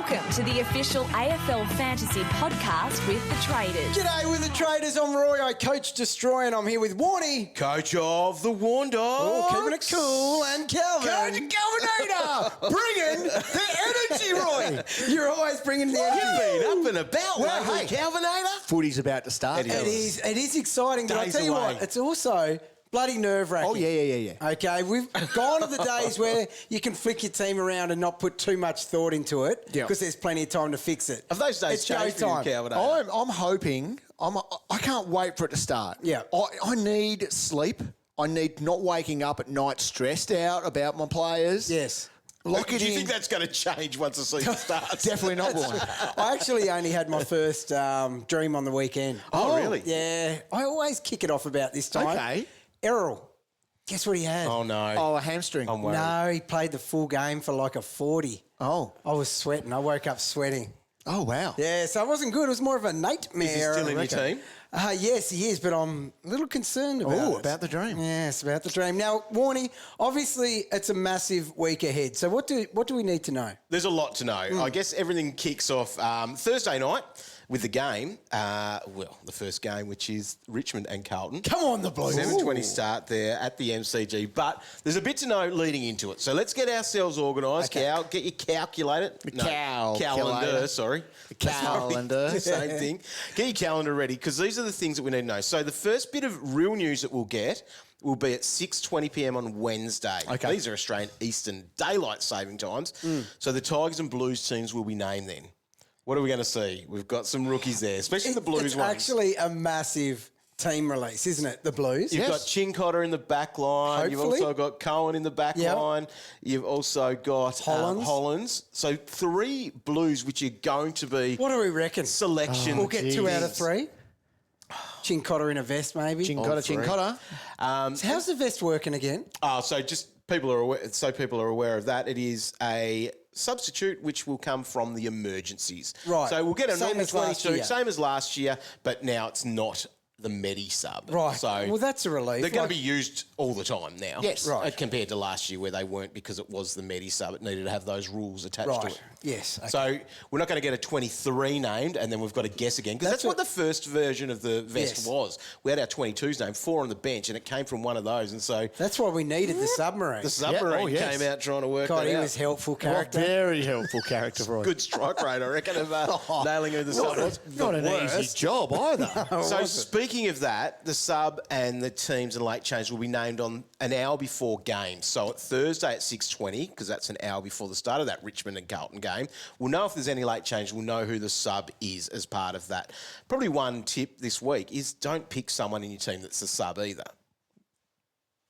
Welcome to the official AFL Fantasy podcast with the Traders. G'day with the Traders. I'm Roy. I coach Destroy, and I'm here with Warnie. Coach of the Warn Dogs. Oh, keeping it cool, and Calvin. Coach Calvinator, bringing the energy, Roy. You're always bringing the energy. You've been up and about, Well, lately, hey. Calvinator. Footy's about to start. It is exciting, but I'll Days tell you away. what, it's also bloody nerve-wracking. Oh, yeah. Okay, we've gone to the days where you can flick your team around and not put too much thought into it because there's plenty of time to fix it. Have those days It's changed for you, showtime. Calvinator? I'm hoping. I can't wait for it to start. Yeah. I need sleep. I need not waking up at night stressed out about my players. Yes. Lock Do it you in. think that's going to change once the season starts? Definitely not one. I actually only had my first dream on the weekend. Oh, really? Yeah. I always kick it off about this time. Okay. Errol. Guess what he had? Oh, no. Oh, a hamstring. I'm worried. No, he played the full game for like a 40. Oh. I was sweating. I woke up sweating. Oh, wow. Yeah, so it wasn't good. It was more of a nightmare. Is he still I in your reckon. team? Yes, he is, but I'm a little concerned about Oh, it. about the dream. Yes, about the dream. Now, Warnie, obviously it's a massive week ahead. So what do we need to know? There's a lot to know. I guess everything kicks off Thursday night with the game. The first game, which is Richmond and Carlton. Come on, the Blues. 7:20 start there at the MCG. But there's a bit to know leading into it. So let's get ourselves organised. Okay. Cal, get your calculator. Calendar, sorry. Calendar. Same thing. Get your calendar ready because these are the things that we need to know. So the first bit of real news that we'll get will be at 6:20pm on Wednesday. Okay. These are Australian Eastern Daylight Saving Times. So the Tigers and Blues teams will be named then. What are we going to see? We've got some rookies there, especially the Blues It's ones. actually a massive team release, isn't it? The Blues. You've got Chincotta in the back line. You've Hopefully. also got Cohen in the back Yep. line. You've also got Hollands. So 3 Blues, which are going to be What do we reckon? selection. We'll get 2 out of teams. 3. Chincotta in a vest, maybe. Chincotta. So how's the vest working again? So just people are aware of that. It is a substitute which will come from the emergencies. Right. So we'll get a Same normal as last 22, year. same as last year, but now it's not the Medi sub. Right. So Well, that's a relief. They're going Like- to be used all the time now. Yes. Right. Compared to last year where they weren't because it was the Medi sub. It needed to have those rules attached to Right. it. Yes. Okay. So we're not going to get a 23 named and then we've got to guess again because that's what the first version of the vest Yes. was. We had our 22s named, 4 on the bench, and it came from one of those. And so That's why we needed the submarine. the submarine Oh, yes. came out trying to work God, that he out. was helpful What character. very helpful character, Roy. Good strike rate, I reckon, of nailing who the sub was. Not an easy job either. So speaking of that, the sub and the teams and late change will be named on an hour before games. So at Thursday at 6:20, because that's an hour before the start of that Richmond and Carlton game, we'll know if there's any late change. We'll know who the sub is as part of that. Probably one tip this week is don't pick someone in your team that's a sub either.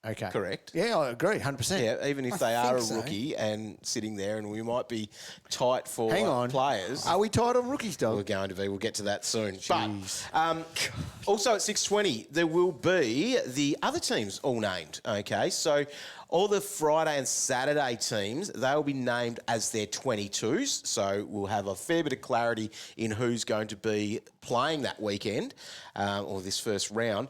Okay. Correct. Yeah, I agree, 100%. Yeah, even if I they are a think so. rookie and sitting there and we might be tight for Hang on. players. Are we tied on rookies, We're dog? going to be. We'll get to that soon. Jeez. But also at 6:20, there will be the other teams all named. Okay, so all the Friday and Saturday teams, they will be named as their 22s. So we'll have a fair bit of clarity in who's going to be playing that weekend or this first round.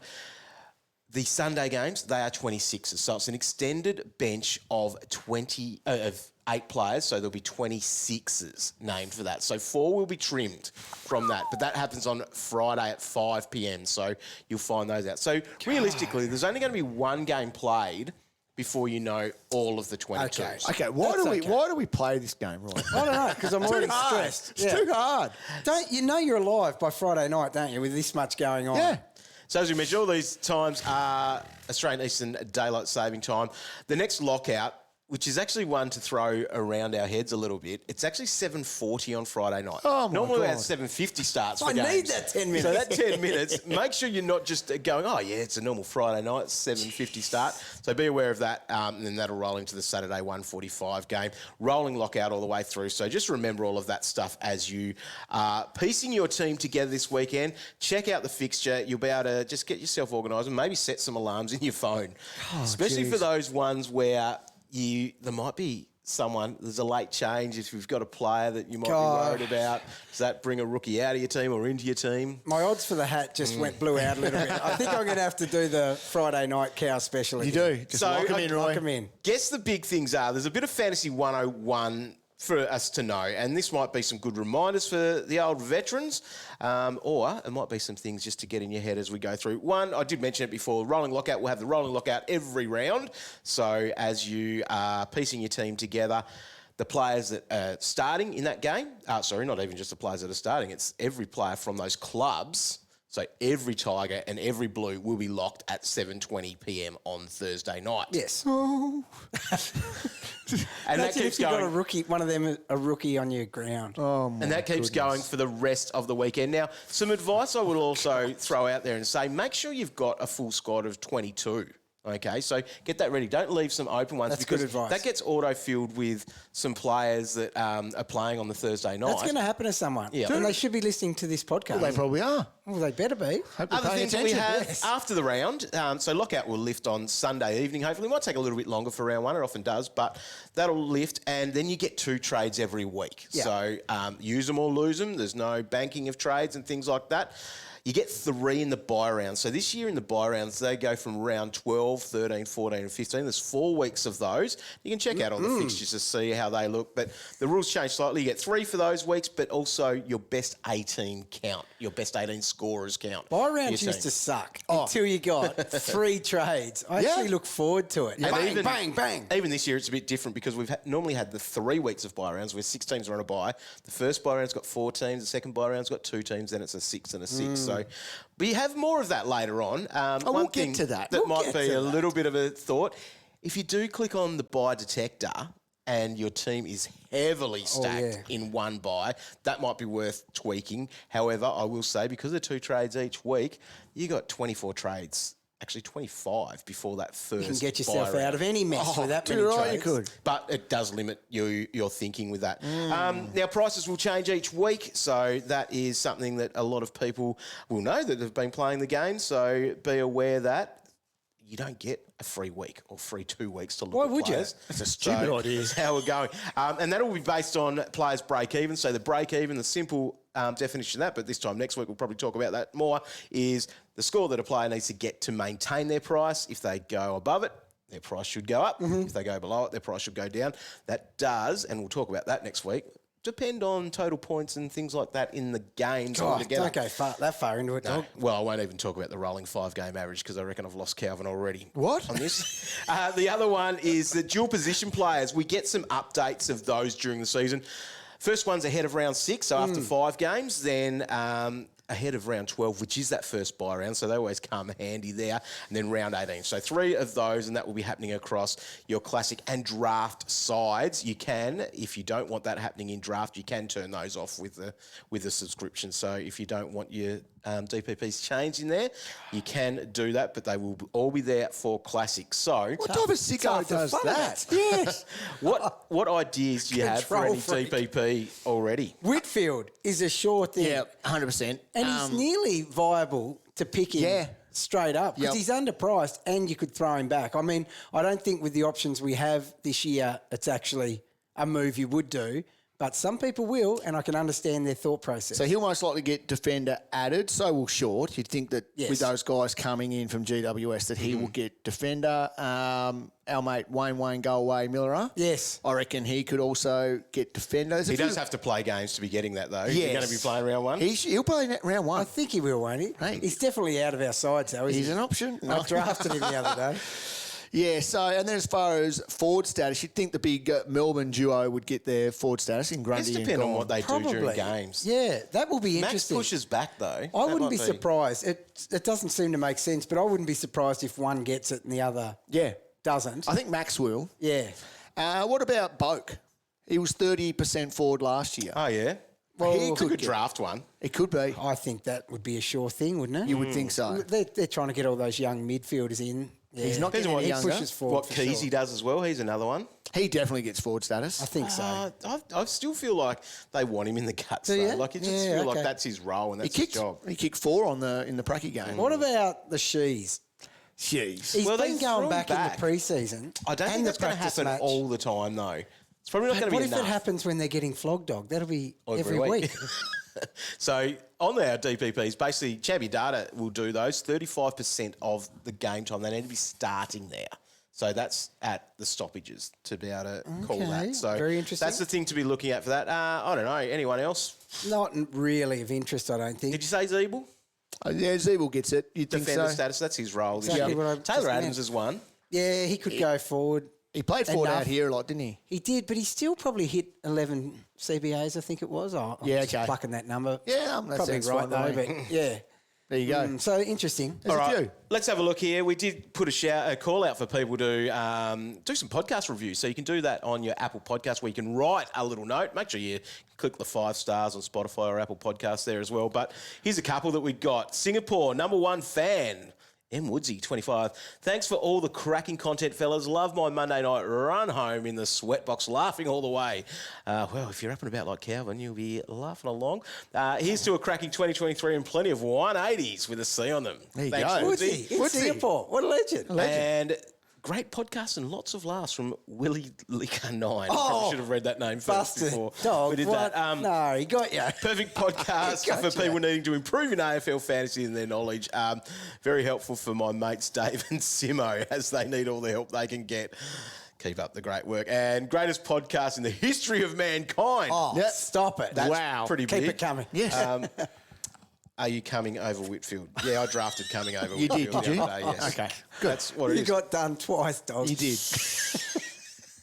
The Sunday games, they are 26s. So it's an extended bench of 8 players, so there'll be 26s named for that. So 4 will be trimmed from that, but that happens on Friday at 5 p.m, so you'll find those out. So realistically, there's only going to be one game played before you know all of the 22s. Okay, That's why do we play this game, Roy? I don't know, because I'm already stressed. It's too hard. Don't you know you're alive by Friday night, don't you, with this much going on? Yeah. So as we mentioned, all these times are Australian Eastern Daylight Saving Time. The next lockout, which is actually one to throw around our heads a little bit, it's actually 7:40 on Friday night. Oh, my Normally God. about 7:50 starts for I games. need that 10 minutes. So that 10 minutes, make sure you're not just going, oh, yeah, it's a normal Friday night, 7:50 start. So be aware of that, and then that'll roll into the Saturday 1:45 game. Rolling lockout all the way through. So just remember all of that stuff as you are piecing your team together this weekend. Check out the fixture. You'll be able to just get yourself organised and maybe set some alarms in your phone. Especially for those ones where there might be there's a late change. If you've got a player that you might be worried about, does that bring a rookie out of your team or into your team? My odds for the hat just blew out a little bit. I think I'm going to have to do the Friday night cow special You again. do. Just So, lock them in, Roy. Lock 'em in. Guess the big things are, there's a bit of Fantasy 101 for us to know. And this might be some good reminders for the old veterans, or it might be some things just to get in your head as we go through. One, I did mention it before, rolling lockout. We'll have the rolling lockout every round. So as you are piecing your team together, the players that are starting in that game, not even just the players that are starting, it's every player from those clubs. So every Tiger and every Blue will be locked at 7:20 p.m. on Thursday night. Yes. And that keeps You've got going. a rookie, one of them, a rookie on your ground. Oh, my And that keeps going for the rest of the weekend. Now, some advice I will also throw out there and say, make sure you've got a full squad of 22. Okay, so get that ready. Don't leave some open ones That's because good advice. that gets auto-filled with some players that are playing on the Thursday night. That's going to happen to someone. Yeah. And they should be listening to this podcast. Well, they probably are. Well, they better be. Hope they're Other paying things that we attention. have after the round, so lockout will lift on Sunday evening. Hopefully, it might take a little bit longer for round one. It often does, but that'll lift, and then you get 2 trades every week. Yeah. So use them or lose them. There's no banking of trades and things like that. You get 3 in the bye round. So this year in the bye rounds, they go from round 12, 13, 14 and 15. There's 4 weeks of those. You can check out on the fixtures to see how they look. But the rules change slightly. You get 3 for those weeks, but also your best 18 count, your best 18 scorers count. Bye for rounds your used team. to suck until you got 3 trades. I actually look forward to it. And Bang, even- bang, bang. Even this year, it's a bit different because we've normally had the 3 weeks of bye rounds where 6 teams are on a bye. The first bye round's got 4 teams. The second bye round's got 2 teams. Then it's a 6 and a 6. So we have more of that later on. we'll One get thing to that. That We'll might get be to a that. little bit of a thought. If you do click on the bye detector and your team is heavily stacked in one bye, that might be worth tweaking. However, I will say because of 2 trades each week, you got 24 trades. Actually, 25 before that first. You can get yourself bye round. out of any mess with that many too right, trades. you could. But it does limit your thinking with that. Now, prices will change each week, so that is something that a lot of people will know that have been playing the game, so be aware that you don't get a free week or free 2 weeks to look Why at would you? players. That's a stupid idea. That's how we're going. And that will be based on players' break-even. So the break-even, the simple definition of that, but this time next week we'll probably talk about that more, is the score that a player needs to get to maintain their price. If they go above it, their price should go up. If they go below it, their price should go down. That does, and we'll talk about that next week, depend on total points and things like that in the games God, altogether. don't go that far into it, No. dog. Well, I won't even talk about the rolling 5-game average because I reckon I've lost Calvin already. What? On this. The other one is the dual position players. We get some updates of those during the season. First one's ahead of round 6, so after 5 games, then ahead of round 12, which is that first bye round, so they always come handy there, and then round 18. So 3 of those, and that will be happening across your classic and draft sides. You can, if you don't want that happening in draft, you can turn those off with the subscription. So if you don't want your DPPs changed in there, you can do that, but they will all be there for classic. So What type of sicko does that? Yes. what ideas do you have for any Control freak. DPP already? Whitfield is a sure thing. Yeah, 100%. And he's nearly viable to pick him straight up because Yep. he's underpriced and you could throw him back. I mean, I don't think with the options we have this year, it's actually a move you would do, but some people will, and I can understand their thought process. So he'll most likely get defender added. So will Short. You'd think that Yes. with those guys coming in from GWS that he will get defender. Our mate Wayne go away Miller. Yes. I reckon he could also get defender. There's a He few- does have to play games to be getting that, though. Yes. You're going to be playing round 1? He'll play in round 1. I think he will, won't he? Hey. He's definitely out of our sides, though, isn't He's he? an option. I drafted him the other day. Yeah, so, and then as far as forward status, you'd think the big Melbourne duo would get their forward status in Grundy It's and depending on Gawn. what they do during games. Yeah, that will be Max interesting. pushes back, though. I wouldn't be surprised. It doesn't seem to make sense, but I wouldn't be surprised if one gets it and the other doesn't. I think Max will. Yeah. What about Boak? He was 30% forward last year. Oh, yeah? Well, He could draft one. It could be. I think that would be a sure thing, wouldn't it? You would think so. They're trying to get all those young midfielders in. Yeah. He's not Depends getting on what any He younger. pushes forward. What for Keezy sure. does as well. He's another one. He definitely gets forward status. I think so. I still feel like they want him in the guts, Do though. you? Like, you just Yeah, feel like okay. that's his role and He that's his kicked. job. He kicked 4 in the Pracky game. What about the Shees? Jeez. He's Well, they been threw going him back, back. in the pre-season. I don't and think the that's going to practice happen match. all the time, though. It's probably not going to be What enough. if it happens when they're getting flogged, dog? That'll be every week. So on our DPPs, basically, Chabby Data will do those. 35% of the game time, they need to be starting there. So that's at the stoppages to be able to call that. So very interesting. That's the thing to be looking at for that. I don't know. Anyone else? Not really of interest, I don't think. Did you say Zeeble? Yeah, Zeeble gets it. You think Defender so? status. That's his role. this Exactly year. what I Taylor just Adams meant. has won. Yeah, he could go forward. He played forward Enough. out here a lot, didn't he? He did, but he still probably hit 11 CBAs, I think it was. I'm just okay. plucking that number. Yeah, that probably sounds right fine, though, mate. but yeah. There you go. So interesting. There's a few. Let's have a look here. We did put a call out for people to do some podcast reviews. So you can do that on your Apple Podcast where you can write a little note. Make sure you click the 5 stars on Spotify or Apple Podcasts there as well. But here's a couple that we got. Singapore, #1 fan. M. Woodsy, 25. Thanks for all the cracking content, fellas. Love my Monday night run home in the sweatbox, laughing all the way. Well, if you're up and about like Calvin, you'll be laughing along. Here's to a cracking 2023 and plenty of 180s with a C on them. There you Thanks, go. Woodsy. In Singapore. What a legend. And great podcast and lots of laughs from Willie Licker 9. Oh, Probably should have read that name first Busted before dog. we did what? that. No, he got you. Perfect podcast for Gotcha. people needing to improve in AFL fantasy and their knowledge. Very helpful for my mates Dave and Simo as they need all the help they can get. Keep up the great work. And greatest podcast in the history of mankind. Oh, stop it. That's pretty big. Keep it coming. Yes. Are you coming over Whitfield? Yeah, I drafted coming over You did, Whitfield did you? the other day, yes. Okay, That's what it You is. got done twice, dog. You did.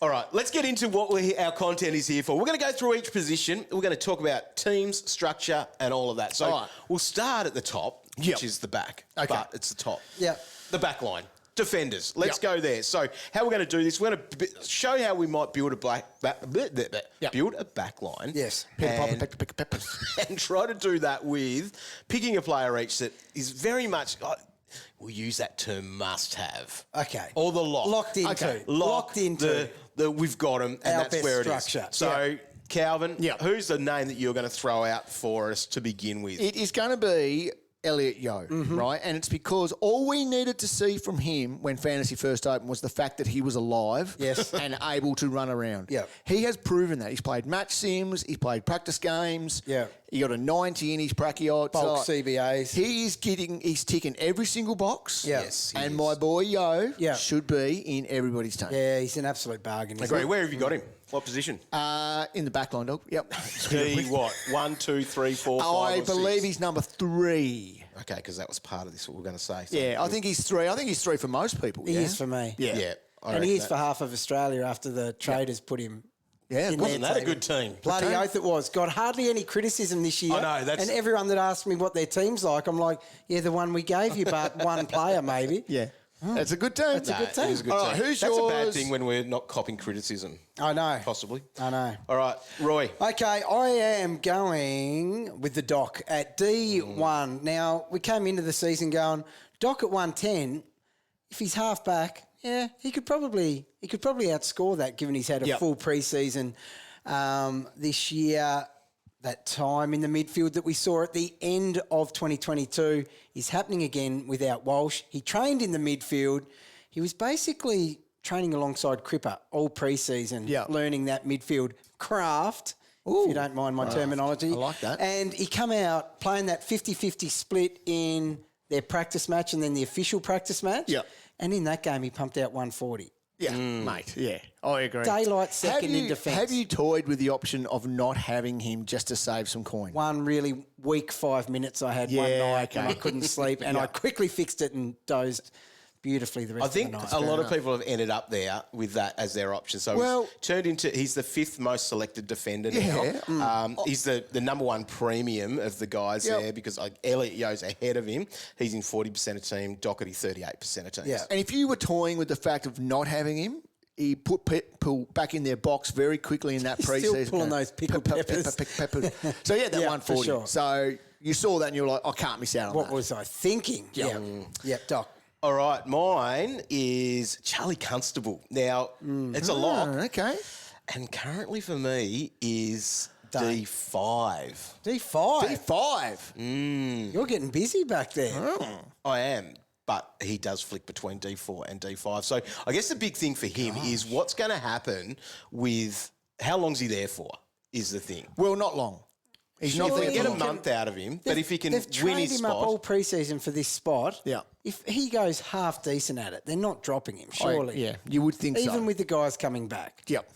All right, let's get into what our content is here for. We're going to go through each position. We're going to talk about teams, structure, and all of that. So All right. we'll start at the top, which Yep. is the back. Okay. But it's the top. Yeah. The back line. Defenders. Let's Yep. go there. So how we're going to do this, we're going to show how we might build a build a back line. Yes. And try to do that with picking a player each that is very much... we'll use that term must have. Okay. Or the lock. Locked into. Okay. Locked into. We've got them, and Our that's best where structure. it is. So, Yeah. Calvin, Yeah. who's the name that you're going to throw out for us to begin with? It is going to be Elliot Yeo, right? And it's because all we needed to see from him when fantasy first opened was the fact that he was alive Yes. and able to run around. Yeah. He has proven that. He's played match sims, he's played practice games. Yeah. He got a 90 in his brachiot. Bulk CBAs. He's ticking every single box. Yeah. Yes, he And is. my boy Yo Yeah. should be in everybody's team. Yeah, he's an absolute bargain. isn't Agree. he? Where have you got him? What position? In the back line, dog. Yep. The what? 1, 2, 3, 4, 5, I or believe 6? he's number 3. Okay, because that was part of this, what we're going to say. So Yeah, I think he's 3. I think he's 3 for most people. He yeah? is for me. Yeah. Yeah. I And he reckon is for half of Australia after the traders put him. Yeah, in Wasn't their that a team. good team? Bloody team. oath it was. Got hardly any criticism this year. I know, that's- And everyone that asked me what their team's like, I'm like, yeah, the one we gave you, but one player maybe. Yeah. That's a good team. That's a good team. It is a good All right, team. who's That's a bad yours? thing when we're not copying criticism, I know. possibly. I know. All right, Roy. Okay, I am going with the Doc at D1. Now, we came into the season going, Doc at 110, if he's half back, yeah, he could probably outscore that given he's had a Yep. full preseason this year. That time in the midfield that we saw at the end of 2022 is happening again without Walsh. He trained in the midfield. He was basically training alongside Cripper all preseason, Yeah. learning that midfield craft, if you don't mind my terminology. I like that. And he come out playing that 50-50 split in their practice match and then the official practice match. Yeah. And in that game, he pumped out 140. Yeah, mate. Yeah, I agree. Daylight second have you, in defence. Have you toyed with the option of not having him just to save some coin? One really weak 5 minutes I had one Yeah, night and okay. I couldn't sleep and I quickly fixed it and dozed beautifully the rest I of think the night. a lot of people have ended up there with that as their option. So Well- he's turned into, he's the 5th most selected defender Yeah. now. He's the number 1 premium of the guys Yep. there because Elliot Yeo's ahead of him. He's in 40% of team, Doherty 38% of teams. Yeah. And if you were toying with the fact of not having him, he put people back in their box very quickly in that He's pre-season. still pulling those pickled peppers. peppers. So yeah, that Yeah, 140. for sure. So you saw that and you were like, I can't miss out on What that. was I thinking? Yeah. Yep, Doc. All right, mine is Charlie Constable. Now, it's a lock, Oh, okay. and currently for me is D5. D5. D5. You're getting busy back there. I am, but he does flick between D4 and D5. So I guess the big thing for him is what's going to happen with how long's he there for is the thing. Well, not long. He's If not we there get for a long. month out of him, but if he can they've win trained his him up all spot, pre-season for this spot. Yeah. If he goes half decent at it, they're not dropping him, surely. Yeah, you would think so. Even with the guys coming back. Yep.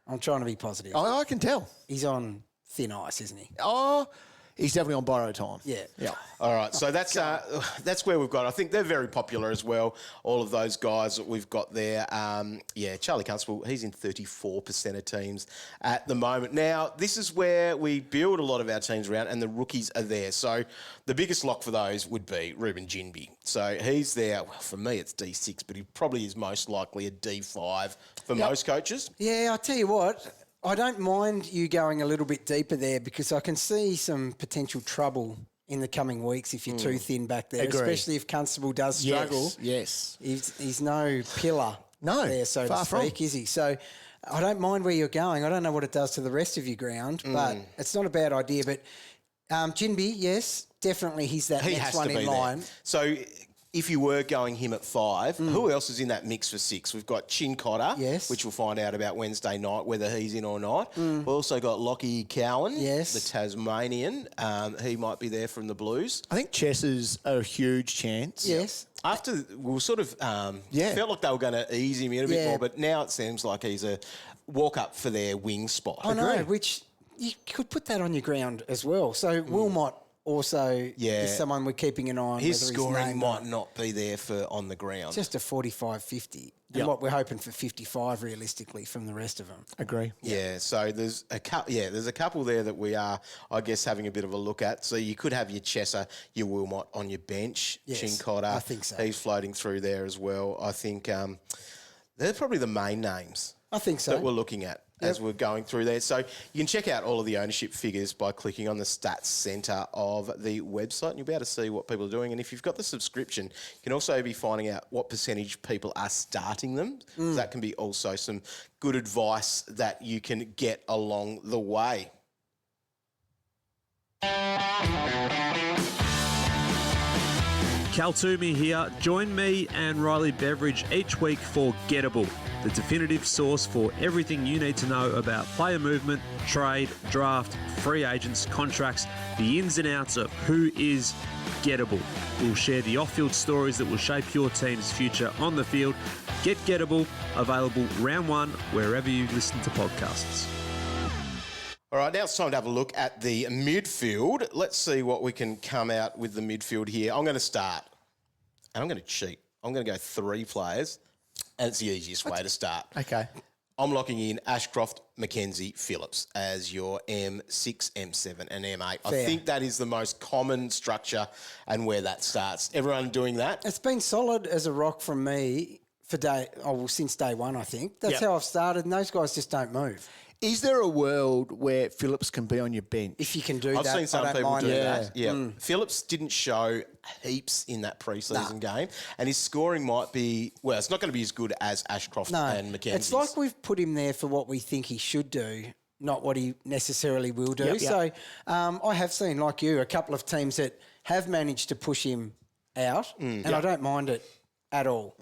I'm trying to be positive. I can tell. He's on thin ice, isn't he? Oh, he's definitely on borrowed time. Yeah. Yeah. all right. So that's where we've got. I think they're very popular as well. All of those guys that we've got there. Charlie Constable, he's in 34% of teams at the moment. Now, this is where we build a lot of our teams around, and the rookies are there. So the biggest lock for those would be Reuben Ginbey. So he's there. Well, for me, it's D6, but he probably is most likely a D5 for most coaches. Yeah, I'll tell you what. I don't mind you going a little bit deeper there because I can see some potential trouble in the coming weeks if you're too thin back there, Agree. especially if Constable does struggle. Yes. He's no pillar there, so far to speak, from. is he? So I don't mind where you're going. I don't know what it does to the rest of your ground, but it's not a bad idea. But Ginbey, yes, definitely he's that He next has one to be in line. there. So if you were going him at 5, who else is in that mix for 6? We've got Chin Cotter, Yes. which we'll find out about Wednesday night, whether he's in or not. We've also got Lockie Cowan, Yes. the Tasmanian. He might be there from the Blues. I think Chess is a huge chance. Yes. After we were sort of Yeah. felt like they were going to ease him in a bit Yeah. more, but now it seems like he's a walk-up for their wing spot. I know, which you could put that on your ground as well. So Wilmot also is someone we're keeping an eye on. His whether he's scoring named might or not be there for on the ground. just a 45-50. And what we're hoping for 55 realistically from the rest of them. Agree. Yeah, so there's a couple there that we are, I guess, having a bit of a look at. So you could have your Chesser, your Wilmot on your bench, Yes, Chin Cotter. I think so. He's floating through there as well. I think they're probably the main names I think so. that we're looking at as we're going through there. So you can check out all of the ownership figures by clicking on the stats centre of the website, and you'll be able to see what people are doing. And if you've got the subscription, you can also be finding out what percentage people are starting them. So that can be also some good advice that you can get along the way. Cal Toomey here. Join me and Riley Beveridge each week for Gettable, the definitive source for everything you need to know about player movement, trade, draft, free agents, contracts, the ins and outs of who is Gettable. We'll share the off-field stories that will shape your team's future on the field. Get Gettable, available round 1 wherever you listen to podcasts. All right, now it's time to have a look at the midfield. Let's see what we can come out with the midfield here. I'm going to start, and I'm going to cheat. I'm going to go 3 players, and it's the easiest way to start. Okay. I'm locking in Ashcroft, Mackenzie, Phillips as your M6, M7 and M8. I Fair. think that is the most common structure and where that starts. Everyone doing that? It's been solid as a rock from me since day one, I think. That's how I've started, and those guys just don't move. Is there a world where Phillips can be on your bench? If you can do I've that, seen some I don't people mind do it. that. Yeah. Phillips didn't show heaps in that pre-season game, and his scoring might be, well, it's not going to be as good as Ashcroft No, and Mackenzie. it's like we've put him there for what we think he should do, not what he necessarily will do. Yep. So I have seen, like you, a couple of teams that have managed to push him out, and I don't mind it at all.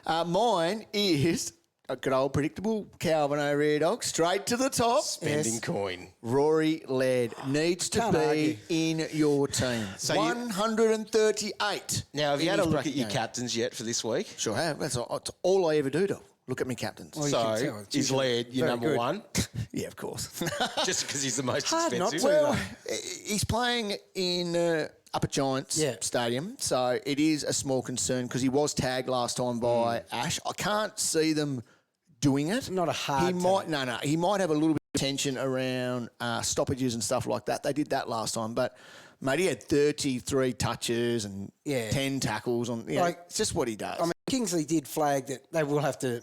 Mine is a good old predictable Calvin O'Rear dog, straight to the top. spending Yes. coin. Rory Laird needs to Can't be argue. in your team. So you- 138. Now, have you in had a his look bracket at your game. captains yet for this week? Sure have. That's all I ever do. Look at me captains. Well, you can So, tell. It's is usually Laird your very number good. one? Yeah, of course. Just because he's the most Hard not expensive? to. Well, he's playing in Upper Giants Stadium, so it is a small concern because he was tagged last time by Ash. I can't see them doing it. Not a hard He might. tag. He might have a little bit of tension around stoppages and stuff like that. They did that last time, but mate, he had 33 touches and 10 tackles on. It's just what he does. I mean, Kingsley did flag that they will have to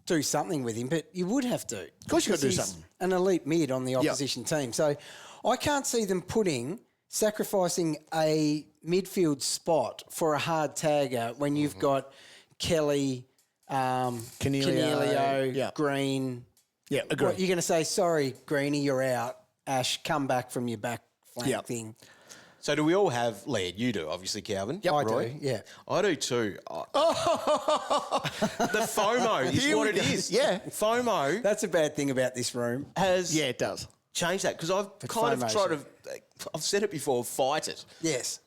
do something with him, but you would have to. Of course you gotta do he's something. An elite mid on the opposition team. So I can't see them sacrificing a midfield spot for a hard tagger when you've got Kelly, Coniglio, Green. Yeah, agree. What, you're going to say, sorry, Greenie, you're out. Ash, come back from your back flank thing. So do we all have Laird? You do, obviously, Calvin. Yep, I Roy? do, yeah. I do too. The FOMO is Here what we it go. is. Yeah. FOMO That's a bad thing about this room. has Yeah, it does. change that because I've kind of tried to. I've said it before. Fight it. Yes.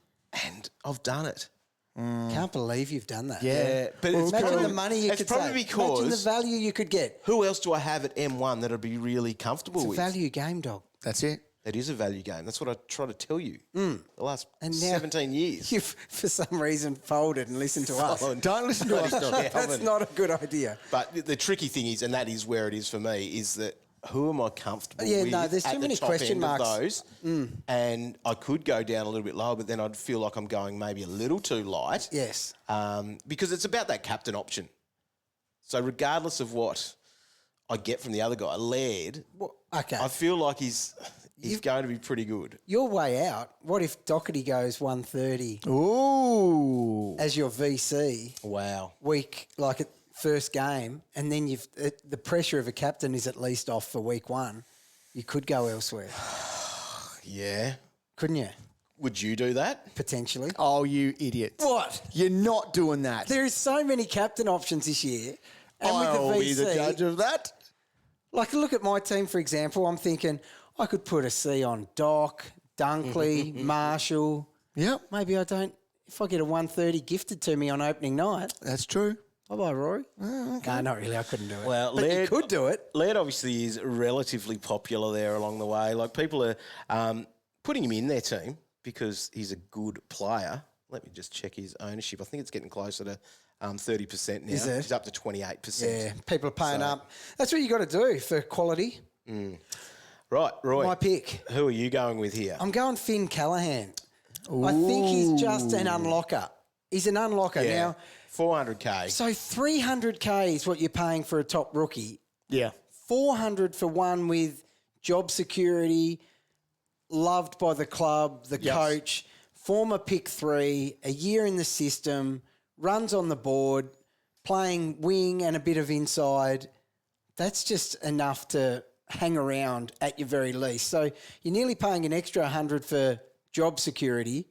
And I've done it. Can't believe you've done that. Yeah, but it's imagine probably, the money you could probably save. because Imagine the value you could get. who else do I have at M1 that'd be really comfortable It's a with? value game, dog. That's it. It is a value game. That's what I try to tell you. The last And now 17 years. You've, for some reason, folded and listened to us. Don't listen to us. That's not a good idea. But the tricky thing is, and that is where it is for me, is that who am I comfortable Yeah, with no, there's at too the many top question end marks. of those? And I could go down a little bit lower, but then I'd feel like I'm going maybe a little too light. Yes. Because it's about that captain option. So regardless of what I get from the other guy, Laird, Well, okay. I feel like he's going to be pretty good. Your way out, what if Doherty goes 130 Ooh. as your VC Wow. week, like at first game, and then the pressure of a captain is at least off for week one, you could go elsewhere, Yeah. couldn't you? Would you do that? Potentially. Oh, you idiot. What? You're not doing that. There is so many captain options this year. And I'll with the be VC, the judge of that. like look at my team, for example, I'm thinking I could put a C on Doc, Dunkley, Marshall. Yep. Maybe I don't. If I get a 130 gifted to me on opening night, That's true. bye-bye, Rory. No, not really. I couldn't do it. Well, but Laird, you could do it. Laird obviously is relatively popular there along the way. Like people are putting him in their team because he's a good player. Let me just check his ownership. I think it's getting closer to 30% now. Is it? He's up to 28%. Yeah, people are paying up. That's what you got to do for quality. Right, Roy. My pick. Who are you going with here? I'm going Finn Callahan. I think he's just an unlocker. He's an unlocker. Now, 400K. so 300K is what you're paying for a top rookie. Yeah. 400 for one with job security, loved by the club, the coach, former pick 3, a year in the system, runs on the board, playing wing and a bit of inside. That's just enough to hang around at your very least. So you're nearly paying an extra 100 for job security,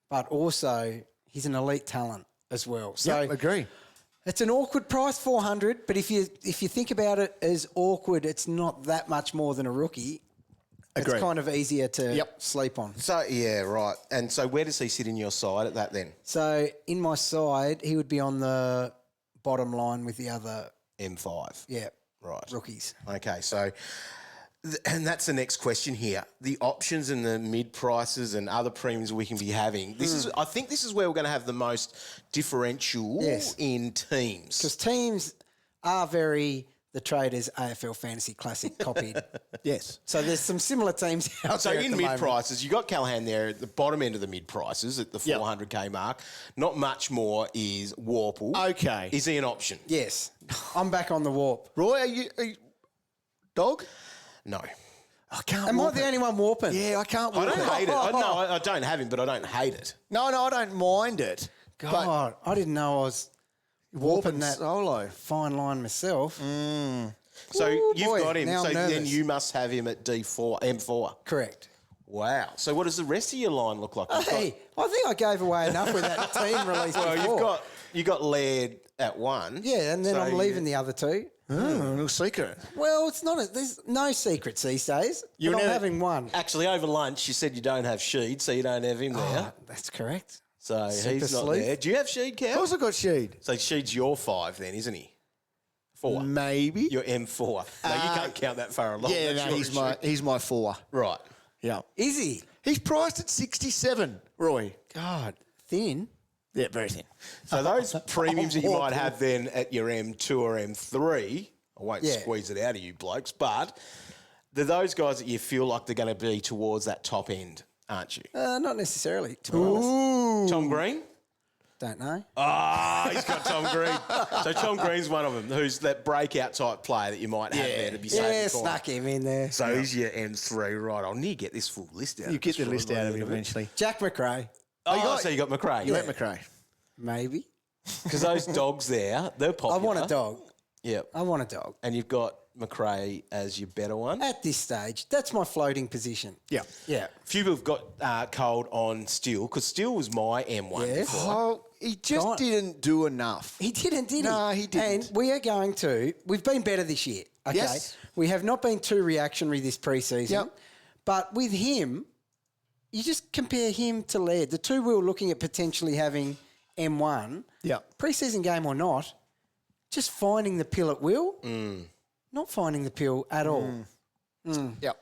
but also he's an elite talent as well. So agree. it's an awkward price, 400, but if you think about it as awkward, it's not that much more than a rookie. Agree. It's kind of easier to sleep on. So, yeah, right. And so where does he sit in your side at that then? So in my side, he would be on the bottom line with the other, M5. Right. rookies. Okay, so, and that's the next question here. The options and the mid prices and other premiums we can be having. I think this is where we're going to have the most differential in teams. Because teams are very the Traders AFL Fantasy Classic copied. Yes. So there's some similar teams out So there at in the mid moment. prices, you got Callahan there at the bottom end of the mid prices at the 400K mark. Not much more is Worpel. Okay. Is he an option? Yes. I'm back on the warp. Roy, are you dog? No. I can't. Am I warp the it. only one warping? Yeah, I can't. I Warp don't it. hate it. I don't have him, but I don't hate it. No, I don't mind it. God, I didn't know I was warping that solo. fine line myself. So Ooh, you've boy, got him. now So I'm then nervous. you must have him at M4. Correct. Wow. So what does the rest of your line look like? You've Hey, I think I gave away enough with that team release got, before. you got Laird at 1. Yeah, and then So I'm leaving the other two. Oh, a little secret. Well, it's not. There's no secrets these days. You're But I'm never- having one. Actually, over lunch, you said you don't have Sheed, so you don't have him there. Oh, that's correct. So Super he's not sleuth. there. Do you have Sheed, Of Cow? course, I got Sheed. So Sheed's your 5 then, isn't he? 4. Maybe. You're M4. No, you can't count that far along. Yeah, That's no, your he's my 4. Right. Yeah. Is he? He's priced at 67. Roy. God, thin. Yeah, very thin. So those premiums that you might have then at your M2 or M3, I won't Yeah. squeeze it out of you blokes, but they're those guys that you feel like they're going to be towards that top end, aren't you? Not necessarily, to be honest. Tom Green? Don't know. Ah, he's got Tom Green. So Tom Green's one of them, who's that breakout type player that you might have there to be saving Yeah, coin. snuck him in there. So he's your M3, right? I'll need to get this full list out. You get the Just list for a out of it little bit. eventually. Jack McRae, So you got McRae. You went McRae. maybe. Because those dogs there, they're I popular. want a dog. Yep. I want a dog. And you've got McRae as your better one. At this stage, that's my floating position. Yeah. Yeah. Few people have got cold on Steele because Steele was my M1 Yes. before. Oh, he just Right. didn't do enough. He didn't, did he? No, he didn't. And we are going to. We've been better this year. Okay. Yes. We have not been too reactionary this preseason. Yep. But with him, you just compare him to Laird. The two we were looking at potentially having M1. Yeah. Pre-season game or not, just finding the pill at will, not finding the pill at all. Yep.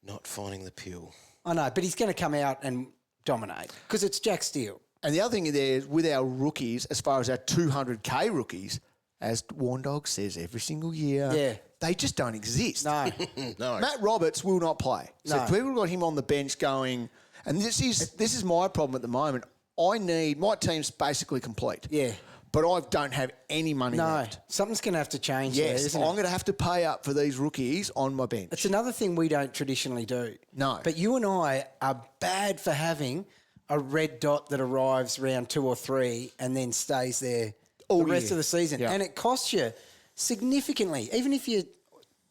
Not finding the pill. I know, but he's going to come out and dominate because it's Jack Steele. And the other thing there is with our rookies, as far as our 200K rookies, as Warn Dog says every single year, they just don't exist. No. No. Matt Roberts will not play. So No. if people got him on the bench going, and this is my problem at the moment. I need my team's basically complete. Yeah. But I don't have any money No, left. something's going to have to change there, Yes, isn't I'm it? going to have to pay up for these rookies on my bench. It's another thing we don't traditionally do. No. But you and I are bad for having a red dot that arrives round 2 or 3 and then stays there the rest year. of the season. Yeah. And it costs you significantly. Even if you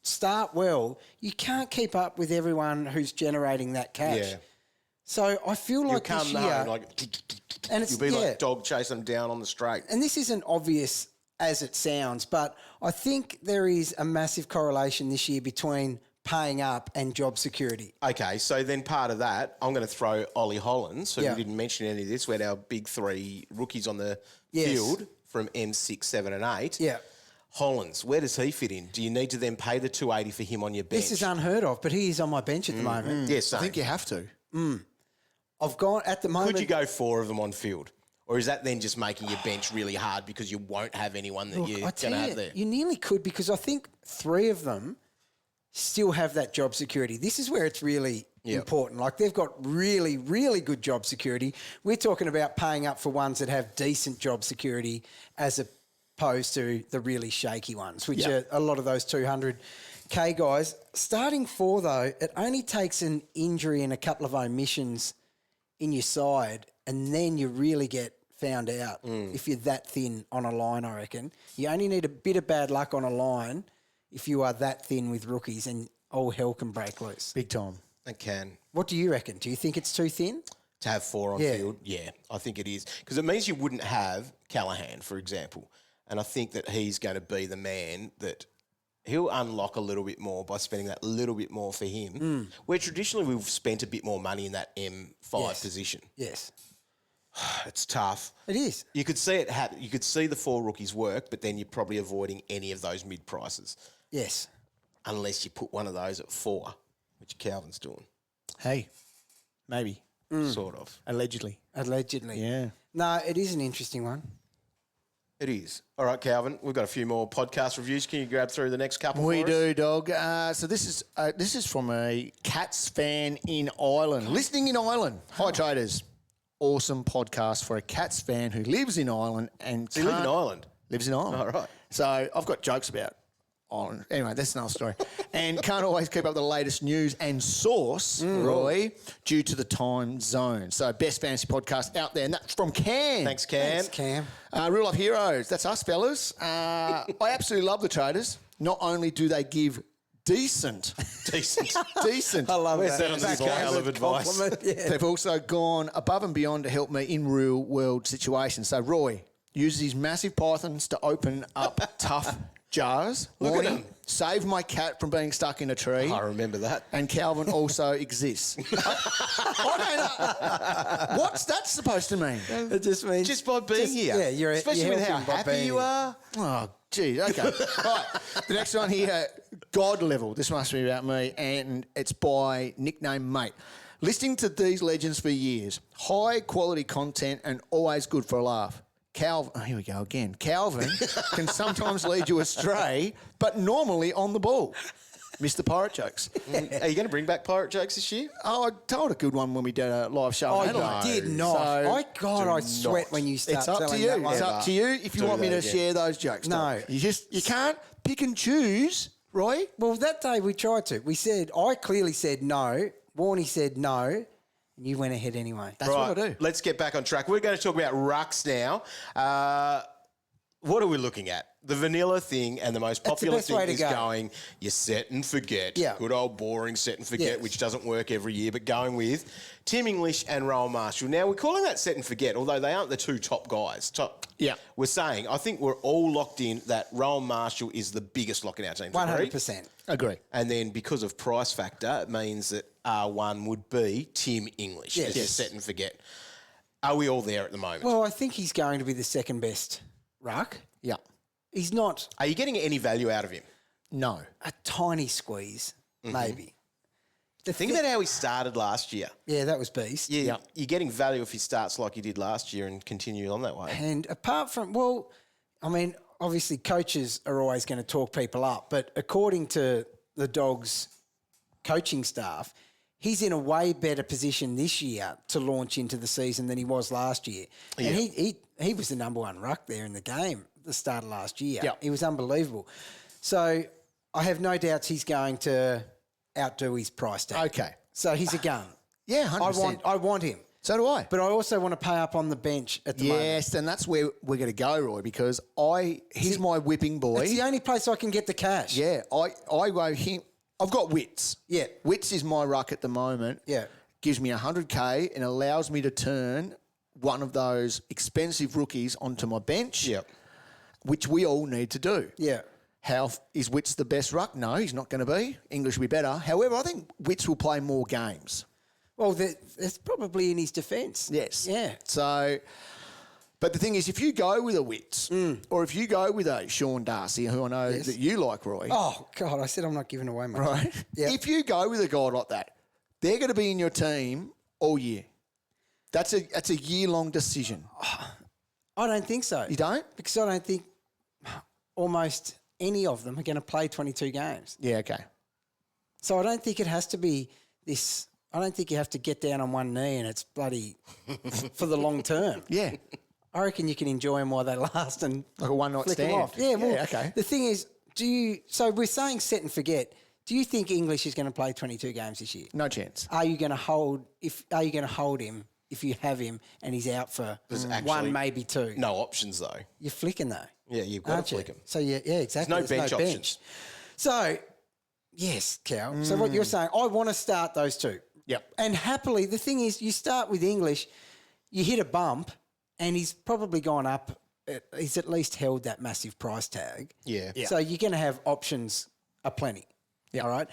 start well, you can't keep up with everyone who's generating that cash. Yeah. So I feel You'll like come this year... home like... and it's, You'll be like dog chasing them down on the straight. And this isn't obvious as it sounds, but I think there is a massive correlation this year between paying up and job security. Okay, so then part of that, I'm going to throw Ollie Hollands, who Yeah. we didn't mention any of this. We had our big 3 rookies on the Yes. field from M6, 7 and 8. Yeah. Hollands, where does he fit in? Do you need to then pay the 280 for him on your bench? This is unheard of, but he is on my bench at the moment. Yes, I think you have to. I've gone at the moment. Could you go 4 of them on field? Or is that then just making your bench really hard because you won't have anyone that Look, you're I going tell to you, have there? you nearly could because I think 3 of them still have that job security. This is where it's really important. Like they've got really, really good job security. We're talking about paying up for ones that have decent job security as opposed to the really shaky ones, which are a lot of those 200K guys. Starting 4, though, it only takes an injury and a couple of omissions in your side and then you really get found out if you're that thin on a line, I reckon. You only need a bit of bad luck on a line if you are that thin with rookies and all hell can break loose. Big time. It can. What do you reckon? Do you think it's too thin? To have 4 on Yeah. field? Yeah, I think it is. Because it means you wouldn't have Callahan, for example. And I think that he's going to be the man that he'll unlock a little bit more by spending that little bit more for him. Where traditionally we've spent a bit more money in that M5 position. Yes. It's tough. It is. You could see it happen. You could see the 4 rookies work, but then you're probably avoiding any of those mid prices Yes. unless you put one of those at 4, which Calvin's doing, Hey, maybe. sort of. Allegedly. Allegedly. Yeah. No, it is an interesting one. It is. All right, Calvin, we've got a few more podcast reviews. Can you grab through the next couple We for us? do, dog. So this is from a Cats fan in Ireland. Listening in Ireland. Hi, traders. Awesome podcast for a Cats fan who lives in Ireland and Do you live in Ireland? Lives in Ireland. All right. So I've got jokes about Ireland. Anyway, that's another story. And can't always keep up the latest news and source, Roy, due to the time zone. So best fantasy podcast out there, and that's from Cam. Thanks, Cam. Thanks, Cam. Real life heroes. That's us, fellas. I absolutely love the traders. Not only do they give decent. Decent. I love Where's that on the Back scale end of advice? compliment, yeah. They've also gone above and beyond to help me in real world situations. So Roy uses his massive pythons to open up tough jars. Look at Warnie him. saved my cat from being stuck in a tree. I remember that. And Calvin also exists. I don't know. What's that supposed to mean? It just means... Just by being here. Yeah, you're Especially with how helping by happy being you here. are. Oh, geez. Okay. Right. The next one here, God Level. This must be about me, and it's by nickname Mate. Listening to these legends for years. High quality content and always good for a laugh. Calvin, oh, here we go again. Calvin can sometimes lead you astray, but normally on the ball. Mr. Pirate Jokes. Are you going to bring back pirate jokes this year? Oh, I told a good one when we did a live show. Oh, in Adelaide. you did not. So I sweat not. when you start it's up to telling you. that one. It's up to you if you Do want me that to again. share those jokes. No. Dom. You can't pick and choose, Roy. Well, that day we tried to. We said, I clearly said no. Warnie said no. And you went ahead anyway. That's what I do. Let's get back on track. We're going to talk about rucks now. what are we looking at? The vanilla thing and the most That's the popular best thing way to is go. going, you set and forget. Yeah. Good old boring set and forget, Yes. which doesn't work every year, but going with Tim English and Rowan Marshall. Now, we're calling that set and forget, although they aren't the two top guys. Yeah. We're saying, I think we're all locked in that Rowan Marshall is the biggest lock in our team. 100%. Agree. And then because of price factor, it means that R1 would be Tim English Yes. as your Yes. set and forget. Are we all there at the moment? Well, I think he's going to be the second best ruck. Yeah. He's not Are you getting any value out of him? No. a tiny squeeze, maybe. Think about how he started last year. Yeah, that was beast. You're getting value if he starts like he did last year and continue on that way. And apart from, well, I mean, obviously coaches are always going to talk people up, but according to the Dogs coaching staff, he's in a way better position this year to launch into the season than he was last year. And he was the number one ruck there in the game at the start of last year. Yeah. He was unbelievable. So I have no doubts he's going to outdo his price tag. Okay. So he's a gun. Yeah, 100%. I want him. So do I. But I also want to pay up on the bench at the moment. Yes, and that's where we're going to go, Roy, because he's my whipping boy. It's the only place I can get the cash. Yeah, I go him. I've got Wits. Yeah. Wits is my ruck at the moment. Yeah. Gives me 100K and allows me to turn one of those expensive rookies onto my bench. Yep. Which we all need to do. Yeah. Is Wits the best ruck? No, he's not going to be. English will be better. However, I think Wits will play more games. Well, that's probably in his defence. Yes. Yeah. So, but the thing is, if you go with a Wits or if you go with a Sean Darcy, who I know that you like, Roy, Oh, God, I said I'm not giving away my right? Yeah. If you go with a guy like that, they're going to be in your team all year. That's a year-long decision. I don't think so. You don't? Because I don't think almost any of them are going to play 22 games. Yeah, okay. So I don't think it has to be this. I don't think you have to get down on one knee and it's bloody for the long term. Yeah. I reckon you can enjoy them while they last and Like a one-night flick them stand. off. Yeah, well, okay. The thing is, so we're saying set and forget. Do you think English is going to play 22 games this year? No chance. Are you going to hold him if you have him and he's out for actually one, maybe two? No options, though. You're flicking though. Yeah, you've got Aren't to you? flick him. So yeah, exactly. There's no bench options. So yes, Cal. So what you're saying, I want to start those two. Yep. And happily, the thing is, you start with English, you hit a bump, and he's probably gone up. He's at least held that massive price tag. Yeah. So you're going to have options aplenty. Yeah. All right.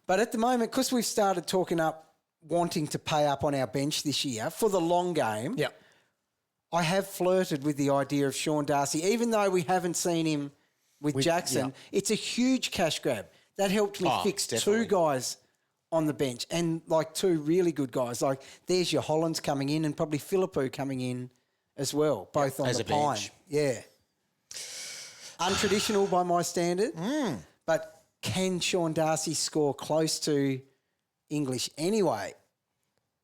But at the moment, because we've started talking up wanting to pay up on our bench this year for the long game. Yep. I have flirted with the idea of Sean Darcy, even though we haven't seen him with Jackson. yeah. It's a huge cash grab. That helped me fix definitely. two guys on the bench and like two really good guys. Like there's your Hollands coming in and probably Philippou coming in as well, both on as the a pine. bench. Yeah. Untraditional by my standard, but can Sean Darcy score close to English anyway?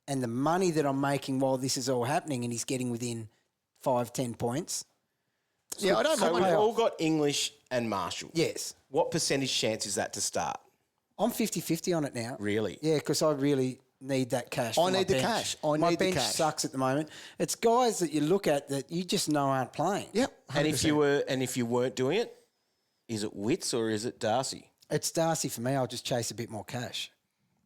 And the money that I'm making while this is all happening and he's getting within 5-10 points. Yeah, I don't So know. we've all got English and Marshall. Yes. What percentage chance is that to start? I'm 50-50 on it now. Really? Yeah, because I really need that cash. I for my need the bench. cash. I my need the bench cash. sucks at the moment. It's guys that you look at that you just know aren't playing. Yep. And if 100%. you weren't doing it, is it Wits or is it Darcy? It's Darcy for me. I'll just chase a bit more cash.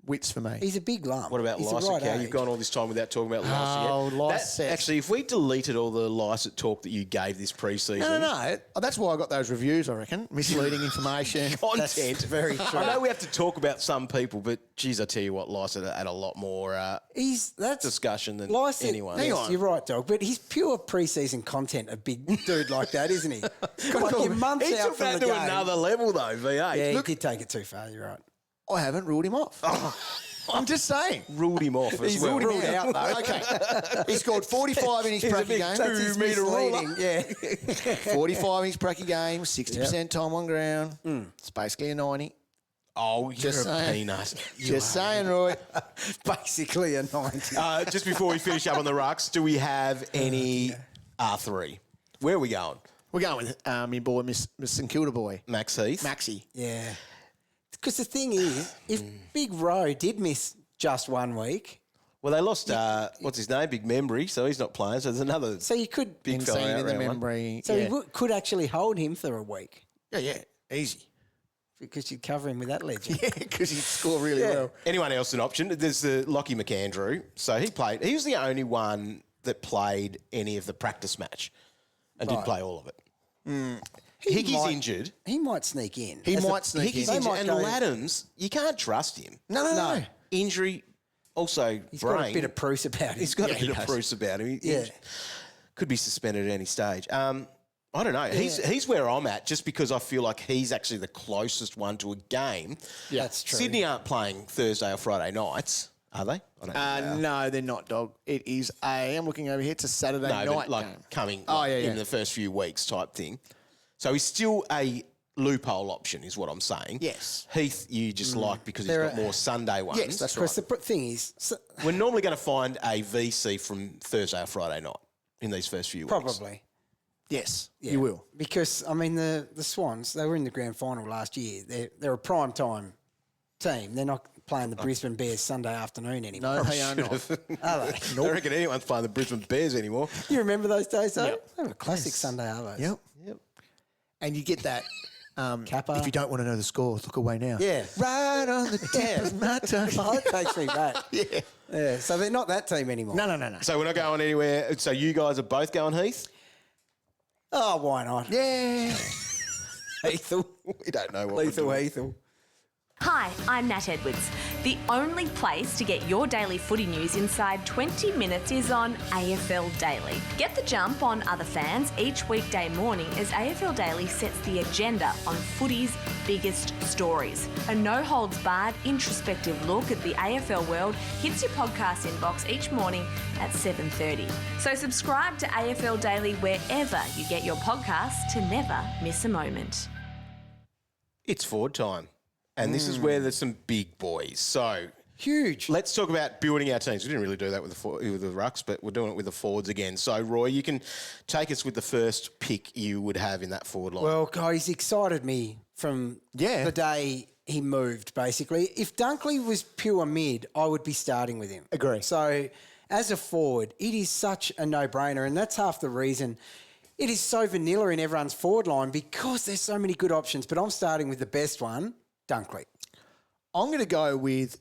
Wits for me. He's a big lump. What about He's the Lycett? right Cow? age. You've gone all this time without talking about Lycett Oh, yet. Lycett. Actually, if we deleted all the Lycett talk that you gave this pre-season... No. That's why I got those reviews, I reckon. Misleading information. Content. That's very true. I know we have to talk about some people, but geez, I tell you what, Lycett had a lot more That's discussion than Lycett, anyone. Yes, Hang on. you're right, dog. But he's pure pre-season content, a big dude like that, isn't he? like you're months He out took from that the to game. another level, though, V8. Yeah, Look, he did take it too far. You're right. I haven't ruled him off. I'm just saying. ruled him off as He's well. ruled him out, though. Okay. He scored 45 in his pracky game. That's his misleading. Yeah. 45 in his pracky game, 60% time on ground. It's basically a 90. Oh, you're Just a saying. peanut. Just saying, Roy. Basically a 90. Just before we finish up on the rucks, do we have any R3? Where are we going? We're going with my boy, Miss St Kilda boy, Max Heath? Maxie. Yeah. Because the thing is, if Big Rowe did miss just 1 week, Well, they lost, what's his name, Big Membry, so he's not playing. So there's another So you could big fella Insane out in the round one. memory. So yeah. you could actually hold him for a week yeah, easy. because you'd cover him with that legend. Yeah, because he'd score really well. Anyone else an option? There's the Lockie McAndrew. So he was the only one that played any of the practice match and didn't play all of it. Hickey's injured. He might sneak in. He might sneak Hickey's in. injured. might And go- Laddams, you can't trust him. No. Injury, also He's brain. got a bit of Bruce about him. He's got a he bit of does. Bruce about him. He Yeah. could be suspended at any stage. I don't know. He's where I'm at just because I feel like he's actually the closest one to a game. Yeah, that's true. Sydney aren't playing Thursday or Friday nights, are they? I don't know. No, they're not, dog. It is I'm looking over here. It's a Saturday No, night but like game. coming yeah. in the first few weeks type thing. So he's still a loophole option is what I'm saying. Yes. Heath, you just like because he's There got are- more Sunday ones. Yes, that's Because the thing is, We're normally going to find a VC from Thursday or Friday night in these first few weeks. probably. Yes, Yeah. you will. Because, I mean, the Swans, they were in the grand final last year. They're a prime time team. They're not playing the Brisbane Bears Sunday afternoon anymore. No, they are not. Are they? I don't reckon anyone's playing the Brisbane Bears anymore. You remember those days, though? Yep. They were a classic Sunday Arvos. Yep. And you get that. Kappa. If you don't want to know the scores, look away now. Yeah. Right on the tip of my tongue. Oh, that takes me back. Yeah. Yeah, so they're not that team anymore. No. So we're not going anywhere. So you guys are both going Heath? Oh, why not? Yeah. Lethal. We don't know what Lethal we're doing. Lethal. Hi, I'm Nat Edwards. The only place to get your daily footy news inside 20 minutes is on AFL Daily. Get the jump on other fans each weekday morning as AFL Daily sets the agenda on footy's biggest stories. A no-holds-barred, introspective look at the AFL world hits your podcast inbox each morning at 7:30. So subscribe to AFL Daily wherever you get your podcasts to never miss a moment. It's forward time. And this is where there's some big boys. So Huge. let's talk about building our teams. We didn't really do that with the rucks, but we're doing it with the forwards again. So, Roy, you can take us with the first pick you would have in that forward line. Well, guys, excited me from the day he moved, basically. If Dunkley was pure mid, I would be starting with him. Agree. So, as a forward, it is such a no-brainer, and that's half the reason it is so vanilla in everyone's forward line because there's so many good options, but I'm starting with the best one, Dunkley. I'm going to go with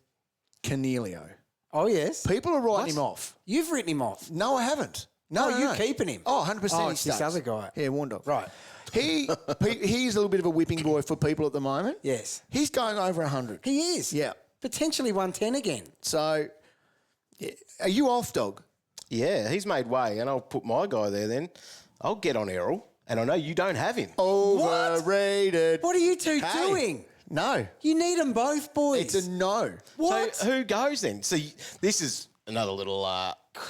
Coniglio. Oh, yes. People are writing him off. You've written him off. No, I haven't. No, you're keeping him. Oh, 100% Oh, he it's this starts. other guy. Yeah, Warndog. Right. He's a little bit of a whipping boy for people at the moment. Yes. He's going over 100. He is. Yeah. Potentially 110 again. So, yeah. Are you off, dog? Yeah, he's made way, and I'll put my guy there then. I'll get on Errol, and I know you don't have him. Overrated. What are you two Hey. doing? No. You need them both, boys. It's a no. What? So who goes then? See, this is another little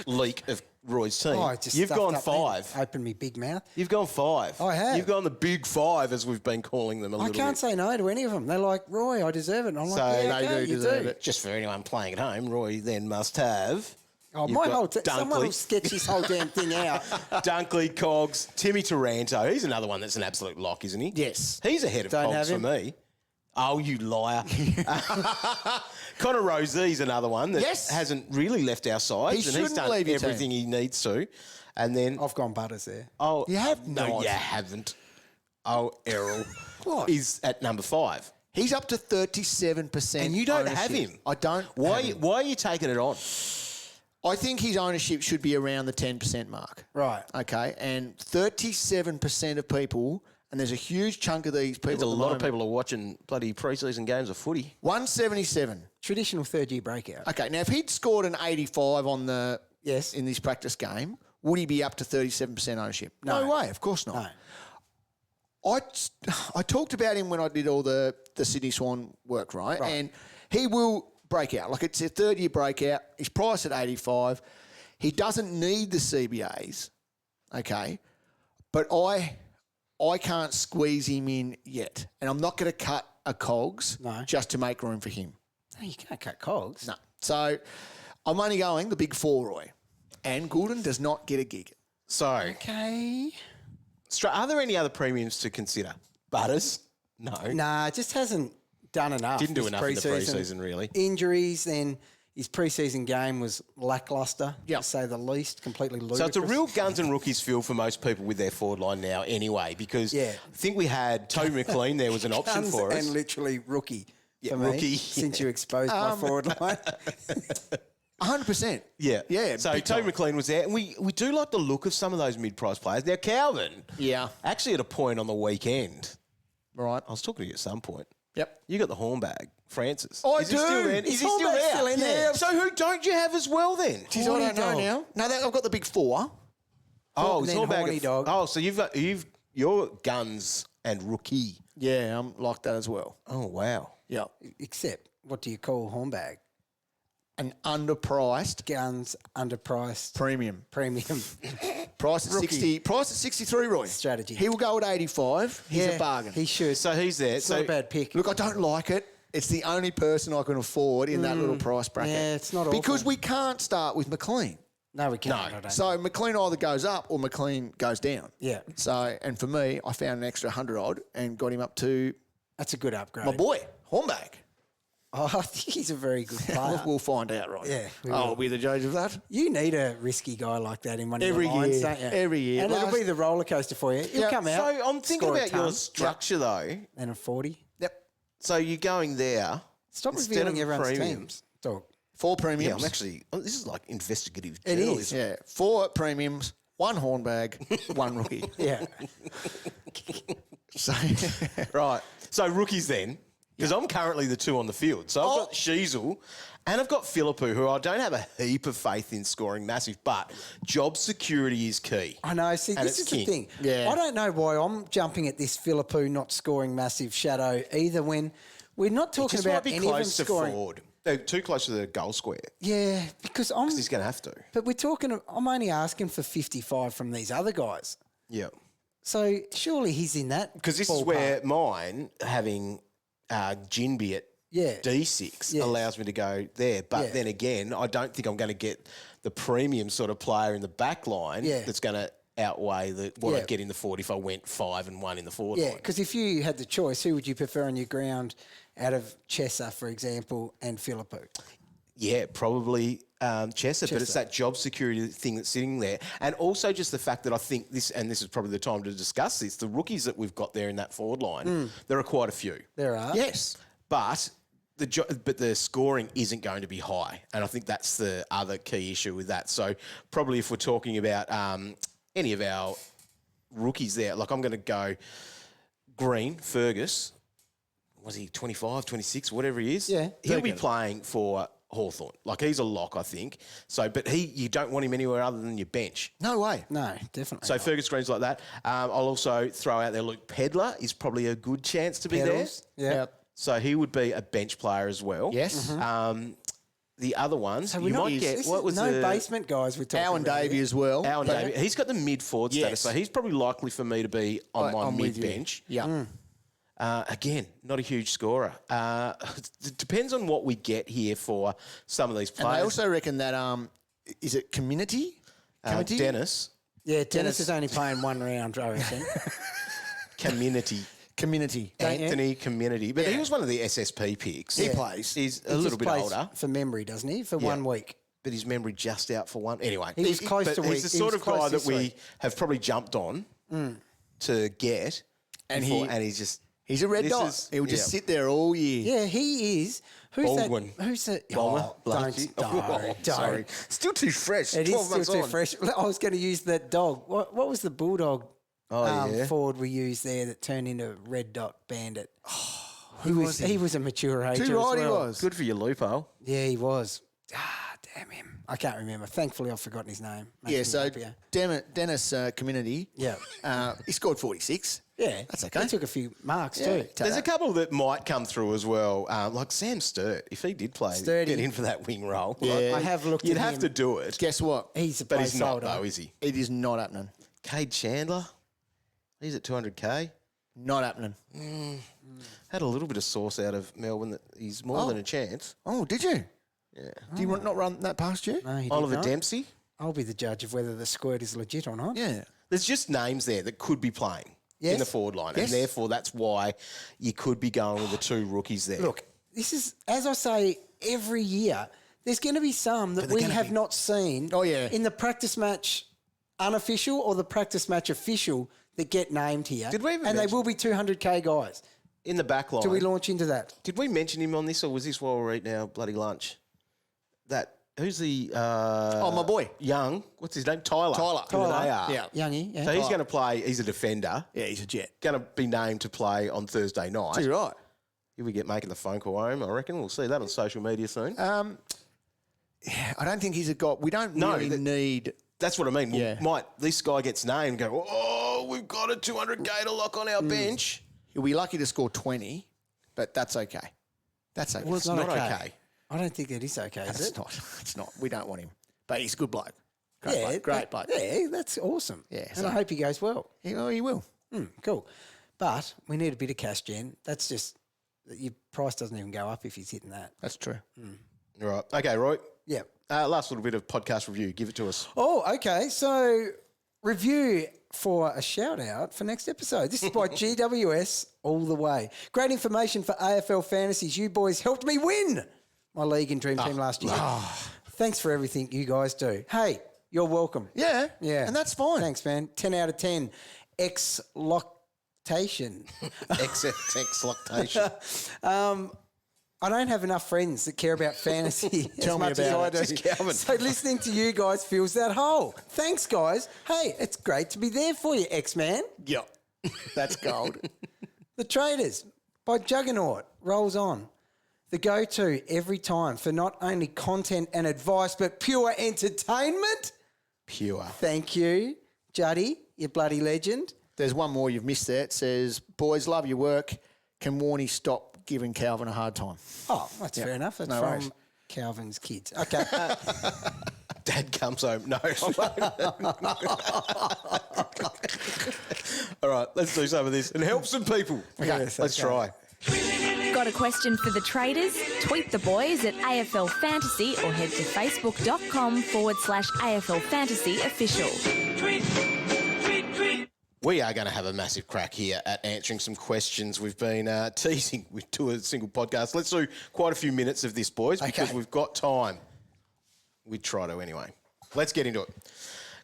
leak of Roy's team. Oh, I just You've stuffed gone up 5. then. Open me big mouth. You've gone 5. I have. You've gone the big 5, as we've been calling them a I little can't bit. say no to any of them. They're like, Roy, I deserve it. And I'm So like, yeah, they okay, do you deserve do. it. Just for anyone playing at home, Roy then must have... Oh, You've my got whole someone will Dunkley. sketch this whole damn thing out. Dunkley, Cogs, Timmy Taranto. He's another one that's an absolute lock, isn't he? Yes. He's ahead of Don't Cogs have for me. Oh, you liar. Connor Rosie's another one that Yes. hasn't really left our sides. He and he's shouldn't done leave your everything he needs to. And then... I've gone Butters there. Oh, You have no, not. you haven't. Oh, Errol What? is at number 5. He's up to 37%. And you don't ownership. have him. I don't. Why have him. are you taking it on? I think his ownership should be around the 10% mark. Right. Okay. And 37% of people, and there's a huge chunk of these people. There's a at the lot of moment, people are watching bloody pre-season games of footy. 177. Traditional third-year breakout. Okay. Now, if he'd scored an 85 on the Yes. in this practice game, would he be up to 37% ownership? No way. Of course not. No. I talked about him when I did all the Sydney Swan work, right? And he will break out. Like, it's a third-year breakout. He's priced at 85. He doesn't need the CBAs, okay? But I can't squeeze him in yet. And I'm not going to cut a Cogs just to make room for him. No, you can't cut Cogs. No. So I'm only going the big 4, Roy. And Gulden does not get a gig. So, Okay. are there any other premiums to consider? Butters? No. Nah, just hasn't done enough. Didn't do this enough in the pre-season, really. Injuries, then, His pre-season game was lacklustre, Yep. to say the least, completely ludicrous. So it's a real guns and rookies feel for most people with their forward line now anyway, because Yeah. I think we had Toby McLean there was an option Guns for us. and literally rookie for me, rookie. since you exposed my forward line. 100%. Yeah. Yeah, So big Toby time. McLean was there, and we do like the look of some of those mid-price players. Now, Calvin, Yeah. actually at a point on the weekend, Right. I was talking to you at some point. Yep. You got the hornbag, Francis. Oh, I Is he do. still there? His Is he still hornbag's there? still in there. So who don't you have as well then? Geez, I don't know Dog. now. No, I've got the big four. Oh, and his then hornbag. Horny Dog. Oh, so you've got your guns and rookie. Yeah, I'm like that as well. Oh wow. Yeah. Except, what do you call Hornbag? An underpriced Guns, underpriced, premium. premium. Price at Rookie. 60. Price at 63, Roy. Strategy. He will go at 85. He's a bargain. He should. So he's there. It's so not a bad pick. Look, I don't like it. It's the only person I can afford in that little price bracket. Yeah, it's not because awful. we can't start with McLean. No, we can't. I don't. So McLean either goes up or McLean goes down. Yeah. So, and for me, I found an extra 100 odd and got him up to That's a good upgrade. my boy, Hornbag. Oh, I think he's a very good player. We'll find out, right? Yeah, we I'll will. be the judge of that. You need a risky guy like that in one of Every your lines, year, don't you? every year. And it'll Last- be the roller coaster for you. He'll Yeah, come out. So I'm thinking score a about your ton, structure though. and a 40. Yep. So you're going there. Stop instead revealing of everyone's premiums. teams. Dog. 4 Yeah, premiums. I'm actually. This is like investigative It journalism. is. Yeah, 4 premiums, 1 Hornbag, 1 rookie. Yeah. So, Right. So rookies then, because I'm currently the 2 on the field. So I've got Sheasel and I've got Philippou, who I don't have a heap of faith in scoring massive, but job security is key. I know. See, And this it's is king. the thing. Yeah. I don't know why I'm jumping at this Philippou not scoring massive shadow either when we're not talking Just about might be any of them close to scoring. forward. They're too close to the goal square. Yeah, because I'm. He's going to have to. But we're talking. I'm only asking for 55 from these other guys. Yeah. So surely he's in that. Because this is ballpark. where mine, having Ginbey at Yeah. D6 Yes. allows me to go there. But Yeah. then again, I don't think I'm going to get the premium sort of player in the back line Yeah. that's going to outweigh what Yeah. I'd get in the forward if I went 5 and 1 in the forward Yeah, line. because if you had the choice, who would you prefer on your ground out of Chesser, for example, and Philippou? Yeah, probably Chesser, but it's Chesser. that job security thing that's sitting there. And also just the fact that I think this, and this is probably the time to discuss this, the rookies that we've got there in that forward line, there are quite a few. There are. yes. But the scoring isn't going to be high, and I think that's the other key issue with that. So probably if we're talking about any of our rookies there, like I'm going to go Green, Fergus, was he 25, 26, whatever he is? Yeah. He'll be playing for Hawthorn. Like he's a lock, I think. So, but you don't want him anywhere other than your bench. No way. No, definitely. So not. Fergus Green's like that. I'll also throw out there Luke Pedler is probably a good chance to be Pedals, there. yeah. So he would be a bench player as well. Yes. The other ones, So you we're not, might get, this what is was no the... basement guys we're talking Owen about. Davey here. as well. Alan But- Davies. He's got the mid-forward Yes. status, so he's probably likely for me to be on my I'm with you. mid-bench. Yeah. Again, not a huge scorer. It depends on what we get here for some of these And players. they also reckon that, is it community? Community? Dennis, Yeah, Dennis is only playing one round, I reckon. Community. Community. Anthony Community. But he was one of the SSP picks. He plays. He's He a little just bit plays older, for memory, doesn't he? For 1 week. but his memory just out for one. Anyway, He was close but to he's week- the he sort was of guy close that this we week. have probably jumped on to get. And before, he- and he's just He's a red This dot. is- He'll just yeah. sit there all year. Yeah, he is. Who's Baldwin. that? Who's that? Bulmer, Oh, Blakey. don't. Sorry, still too fresh. It 12 is still months too on. fresh. I was going to use that dog. What was the bulldog Yeah. forward we used there that turned into Red Dot Bandit? He was a mature age. Too right he was. Good for your loophole. Yeah, he was. Ah, damn him. I can't remember. Thankfully, I've forgotten his name. Makes Yeah, me so happier. Dennis Community, Yeah. he scored 46. Yeah, That's okay. He took a few marks Yeah. too. There's a couple that might come through as well, like Sam Sturt. If he did play, Sturdy. get in for that wing role. Yeah. I have looked You'd at have him. to do it. Guess what? He's a But he's not, placeholder. though, is he? It is not happening. Cade Chandler, he's at 200k. Not happening. Had a little bit of sauce out of Melbourne that he's more than a chance. Oh, did you? Yeah. Do you want not run that past you? No, he did Oliver not. Dempsey. I'll be the judge of whether the squirt is legit or not. Yeah. There's just names there that could be playing in Yes. the forward line, Yes. and therefore that's why you could be going with the two rookies there. Look, this is, as I say every year, There's going to be some that we have not seen in the practice match unofficial or the practice match official that get named here. Did we ever and they mention- will be 200K guys. In the back line. Do we launch into that? Did we mention him on this, or was this while we're eating our bloody lunch? Who's the... my boy. Young. What's his name? Tyler. Tyler. Yeah. Youngie. Yeah. So he's going to play... He's a defender. Yeah, he's a jet. Going to be named to play on Thursday night. You're right. Here we get making the phone call home, I reckon. We'll see that on social media soon. I don't think he's a guy. We don't really need... That's what I mean. Yeah. This guy gets named and go, oh, we've got a 200K to lock on our bench. He'll be lucky to score 20, but that's okay. That's okay. Well, It's not okay. I don't think that is okay, is It's it? not. It's not. We don't want him. But he's a good bloke. Yeah, Great bloke. Yeah, that's awesome. Yeah, and I hope he goes well. He will. Cool. But we need a bit of cash, Jen. That's just... Your price doesn't even go up if he's hitting that. That's true. Right. Okay, Roy. Yeah. Last little bit of podcast review. Give it to us. Oh, okay. So, review for a shout out for next episode. This is by GWS all the way. Great information for AFL Fantasies. You boys helped me win my league and dream team last year. Thanks for everything you guys do. Hey, you're welcome. Yeah. Yeah. And that's fine. Thanks, man. 10 out of 10. Loctation. Loctation. I don't have enough friends that care about fantasy Tell as me much about as it. I do. Just Calvin. So listening to you guys fills that hole. Thanks, guys. Hey, it's great to be there for you, X-Man. Yeah. That's gold. The Traders by Juggernaut rolls on. The go-to every time for not only content and advice, but pure entertainment. Pure. Thank you, Juddy, you bloody legend. There's one more you've missed there. It says, boys, love your work. Can Warnie stop giving Calvin a hard time? Oh, that's fair enough. It's No from worries. Calvin's kids. Okay. Dad comes home. No. All right, let's do some of this and help some people. Okay, Yes, let's okay. try. Got a question for the traders? Tweet the boys at AFL Fantasy or head to facebook.com/AFL Fantasy official. We are going to have a massive crack here at answering some questions we've been teasing to a single podcast. Let's do quite a few minutes of this, boys, because we've got time. We try to anyway. Let's get into it.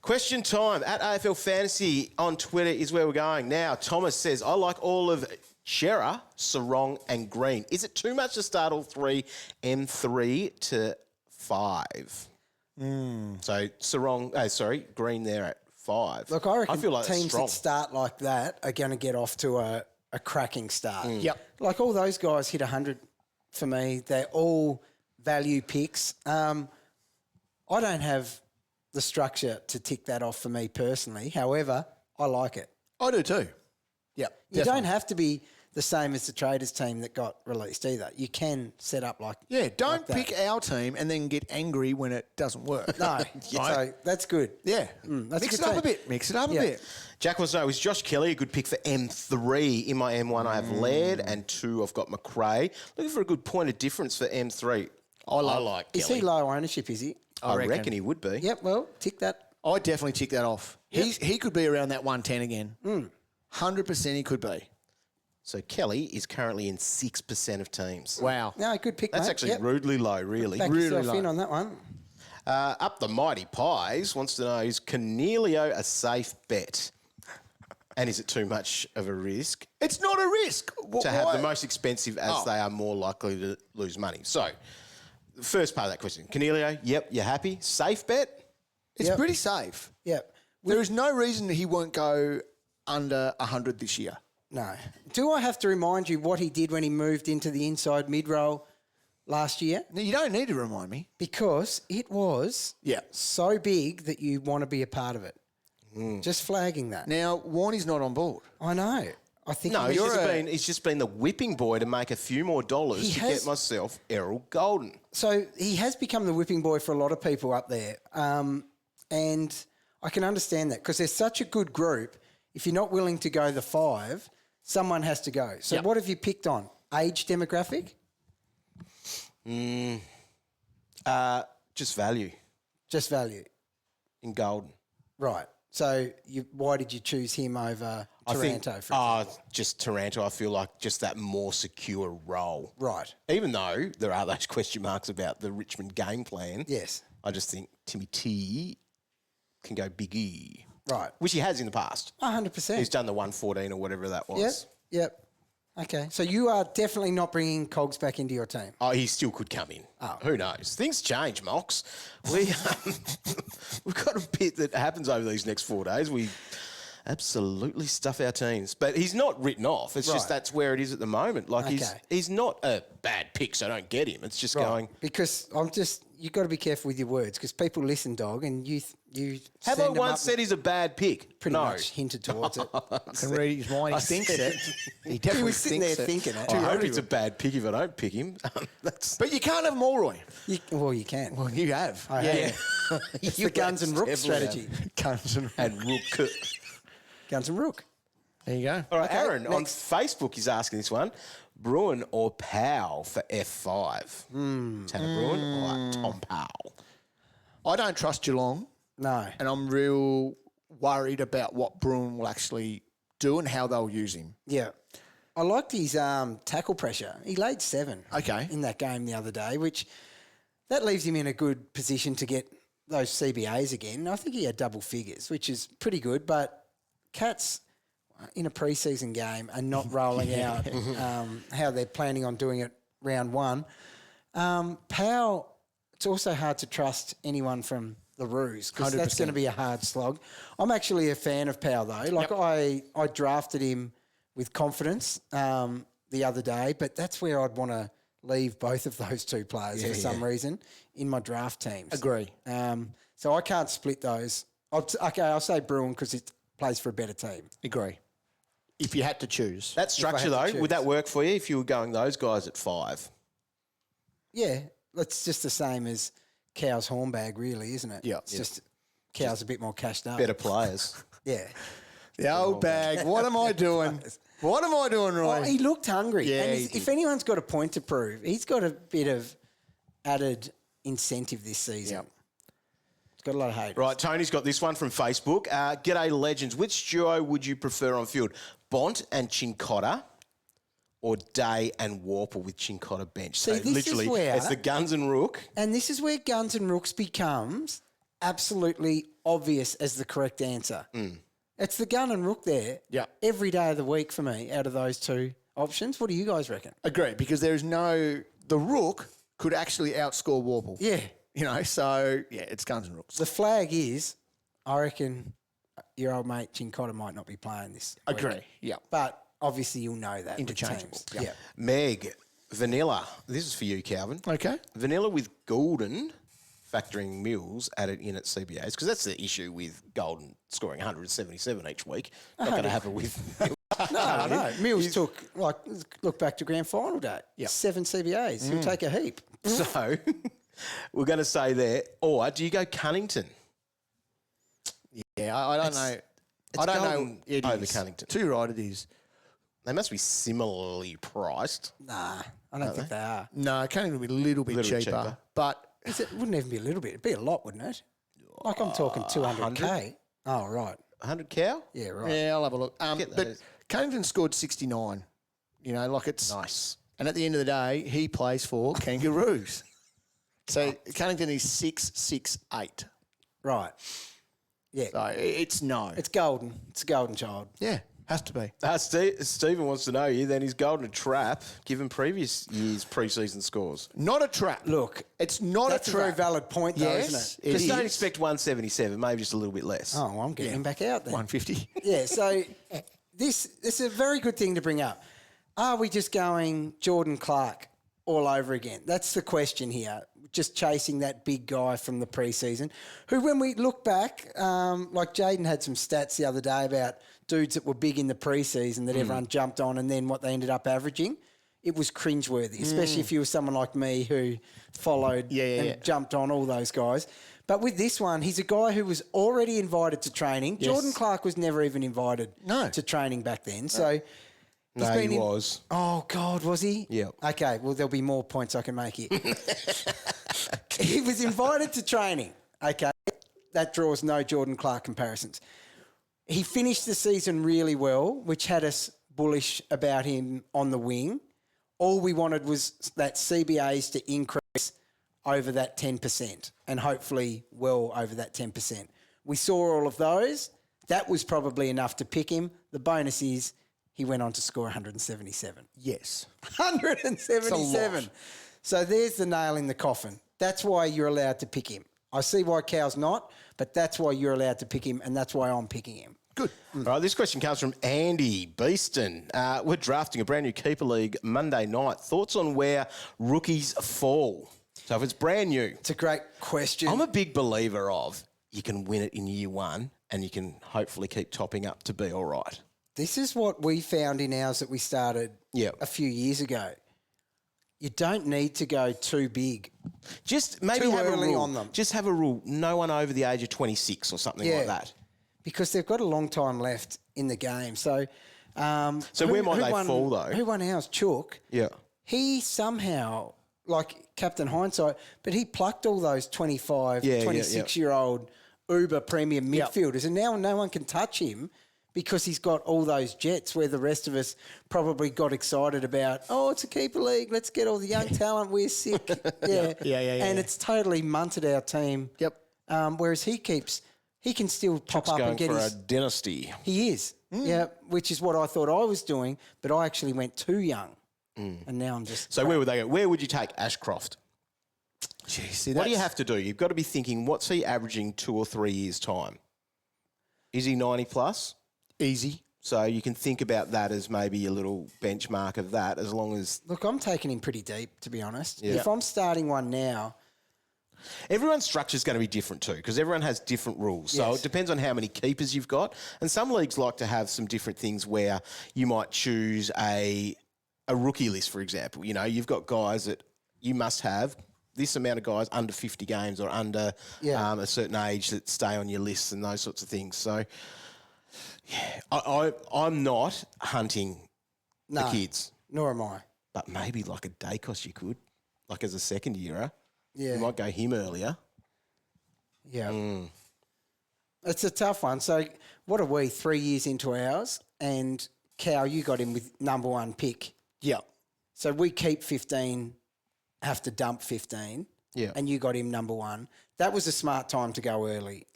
Question time at AFL Fantasy on Twitter is where we're going. Now, Thomas says, I like all of Shearer, Sarong and Green. Is it too much to start all three M3 to 5? So Green there at 5. Look, I reckon feel like that's teams strong. that start like that are going to get off to a cracking start. Yep. Like all those guys hit 100 for me. They're all value picks. I don't have the structure to tick that off for me personally. However, I like it. I do too. Yep. You don't have to be the same as the Traders team that got released either. You can set up like Don't like that. pick our team and then get angry when it doesn't work. No, so that's good. Yeah. that's Mix a it good up a team. bit. Mix it up a Yeah. bit. Jack wants to know, is Josh Kelly a good pick for M3? In my M1, I have Laird, and 2, I've got McRae. Looking for a good point of difference for M3. I like Is Kelly. he low ownership, is he? I reckon. reckon he would be. Yep, well, tick that. I definitely tick that off. He could be around that 110 again. 100% he could be. So Kelly is currently in 6% of teams. Wow. No, good pick, That's mate. actually Yep. rudely low, really. Back really yourself low. in on that one. Up the Mighty Pies wants to know, is Coniglio a safe bet? And is it too much of a risk It's not a risk. to have the most expensive as they are more likely to lose money? So, the first part of that question, Coniglio, yep, you're happy. Safe bet? It's Yep. pretty safe. Yep. There is no reason he won't go under 100 this year. No. Do I have to remind you what he did when he moved into the inside mid-roll last year? No, you don't need to remind me. Because it was Yeah. so big that you want to be a part of it. Mm. Just flagging that. Now, Warnie's not on board. I know. I think No, he- he's just been the whipping boy to make a few more dollars He to has- get myself Errol Gulden. So he has become the whipping boy for a lot of people up there. And I can understand that because there's such a good group. If you're not willing to go the 5, someone has to go. So Yep. what have you picked on? Age demographic? Just value Just value. in Gulden. Right. So why did you choose him over Taranto, for example? Just Taranto, I feel like just that more secure role. Right. Even though there are those question marks about the Richmond game plan. Yes. I just think Timmy T can go big E. Right. Which he has in the past. 100%. He's done the 114 or whatever that was. Yep. Okay. So you are definitely not bringing Cogs back into your team. Oh, he still could come in. Oh. Who knows? Things change, Mox. We've got a bit that happens over these next 4 days. We absolutely stuff our teams. But he's not written off. It's just that's where it is at the moment. Like he's not a bad pick, so don't get him. It's just going. Because you've got to be careful with your words because people listen, dog, and you Have I once said he's a bad pick? Pretty much hinted towards it. I can read his mind. He thinks it. He definitely was sitting there thinks it. thinking it. I hope it's a bad pick if I don't pick him. But you can't have them all, Roy. You can. Well, you have. I have. It's the Guns and Rook strategy. Guns and Rook. Guns and Rook. There you go. All right, Okay, Aaron on next. Facebook is asking this one: Bruhn or Powell for F5? Tanner Bruhn or Tom Powell? I don't trust Geelong, No. and I'm real worried about what Bruhn will actually do and how they'll use him. Yeah. I liked his tackle pressure. He laid 7 in that game the other day, which that leaves him in a good position to get those CBAs again. I think he had double figures, which is pretty good, but Cats in a preseason game are not rolling out how they're planning on doing it round 1. Powell, it's also hard to trust anyone from the Roos because that's going to be a hard slog. I'm actually a fan of Powell though. Like I drafted him with confidence the other day, but that's where I'd want to leave both of those two players for some reason in my draft teams. Agree. So I can't split those. I'll say Bruhn because it plays for a better team. Agree. If you had to choose. That structure, though, would that work for you if you were going those guys at 5? Yeah, it's just the same as Cow's Hornbag, really, isn't it? Yeah. It's just Cow's a bit more cashed up. Better players. Yeah. The old bag. What am I doing? What am I doing, Roy? Oh, he looked hungry. Yeah, and he if anyone's got a point to prove, he's got a bit of added incentive this season. Yep. He's got a lot of haters. Right, Tony's got this one from Facebook. G'day, legends. Which duo would you prefer on field? Bont and Chincotta or Day and Worpel with Chincotta bench? See, So this literally, is where... it's the Guns and Rook. And this is where Guns and Rooks becomes absolutely obvious as the correct answer. It's the Gun and Rook there every day of the week for me out of those two options. What do you guys reckon? Agree, because there is no... The Rook could actually outscore Worpel. Yeah. You know, so, yeah, it's Guns and Rooks. The flag is, I reckon your old mate Chincotta might not be playing this week. Agree, yeah. But obviously you'll know that. with Interchangeable, teams. yeah. Meg, Vanilla. This is for you, Calvin. Okay. Vanilla with Gulden, factoring Mills, added in at CBAs, because that's the issue with Gulden scoring 177 each week. Not going to happen with Mills. No. Mills took, look back to grand final day. Yep. 7 CBAs. He'll take a heap. So we're going to say there, or do you go Cunnington? Yeah, I don't know. I don't know. Gulden It over is. Cunnington. Too right it is. They must be similarly priced. Nah, I don't think they are. No, Cunnington would be a little bit Little bit cheaper, cheaper. but It wouldn't even be a little bit. It'd be a lot, wouldn't it? Like I'm talking 200K. Oh, right. 100 cow? Yeah, right. yeah, I'll have a look. Get But those. Cunnington scored 69. You know, like it's... Nice. And at the end of the day, he plays for Kangaroos. So Cunnington is 6'6'8". Right. Yeah. So it's no. It's golden. It's a golden child. Yeah, has to be. Stephen wants to know you, then is Golden a trap given previous year's pre-season scores? Not a trap. Look, It's not that's a a trap. very valid point, though, Yes, isn't it? Because it don't is. expect 177, maybe just a little bit less. Oh, well, I'm getting him back out then. 150. Yeah, so this is a very good thing to bring up. Are we just going Jordan Clark all over again? That's the question here. Just chasing that big guy from the preseason, who, when we look back, like Jaden had some stats the other day about dudes that were big in the preseason that everyone jumped on and then what they ended up averaging. It was cringeworthy, especially if you were someone like me who followed and jumped on all those guys. But with this one, he's a guy who was already invited to training. Yes. Jordan Clark was never even invited to training back then. So he's No, been he in- was. Oh, God, was he? Yep. Okay, well, there'll be more points I can make here. He was invited to training, okay? that draws no Jordan Clark comparisons. He finished the season really well, which had us bullish about him on the wing. All we wanted was that CBAs to increase over that 10% and hopefully well over that 10%. We saw all of those. That was probably enough to pick him. The bonus is he went on to score 177. Yes. 177. So there's the nail in the coffin. That's why you're allowed to pick him. I see why Cal's not, but that's why you're allowed to pick him, and that's why I'm picking him. Good. All right, this question comes from Andy Beeston. We're drafting a brand new keeper league Monday night. Thoughts on where rookies fall? So if it's brand new. It's a great question. I'm a big believer of you can win it in year one and you can hopefully keep topping up to be all right. This is what we found in ours that we started a few years ago. You don't need to go too big. Just maybe Too have early a rule. on them. Just have a rule. No one over the age of 26 or something like that. Because they've got a long time left in the game. So, where might they fall, though? Who won ours? Chook. Yeah. He somehow, like Captain Hindsight, but he plucked all those 25, 26-year-old uber premium midfielders, and now no one can touch him because he's got all those jets where the rest of us probably got excited about, oh, it's a keeper league, let's get all the young talent, we're sick. And it's totally munted our team. Yep. Whereas he can still pop up going and get for his... a dynasty. He is, which is what I thought I was doing, but I actually went too young, and now I'm just... So where would they go? Where would you take Ashcroft? Jeez, What do you have to do? You've got to be thinking, what's he averaging 2 or 3 years' time? Is he 90 plus? Easy. So you can think about that as maybe a little benchmark of that, as long as... Look, I'm taking him pretty deep, to be honest. Yeah. If I'm starting one now... Everyone's structure is going to be different too, because everyone has different rules. So it depends on how many keepers you've got. And some leagues like to have some different things where you might choose a rookie list, for example. You know, you've got guys that you must have this amount of guys under 50 games or under a certain age that stay on your lists and those sorts of things. So, I'm not hunting the kids. Nor am I. But maybe like a Dacos you could, like as a second yearer. Yeah. You might go him earlier. Yeah. It's a tough one. So what are we, 3 years into ours? And Cal, you got him with number one pick. Yeah. So we keep 15, have to dump 15. Yeah. And you got him number one. That was a smart time to go early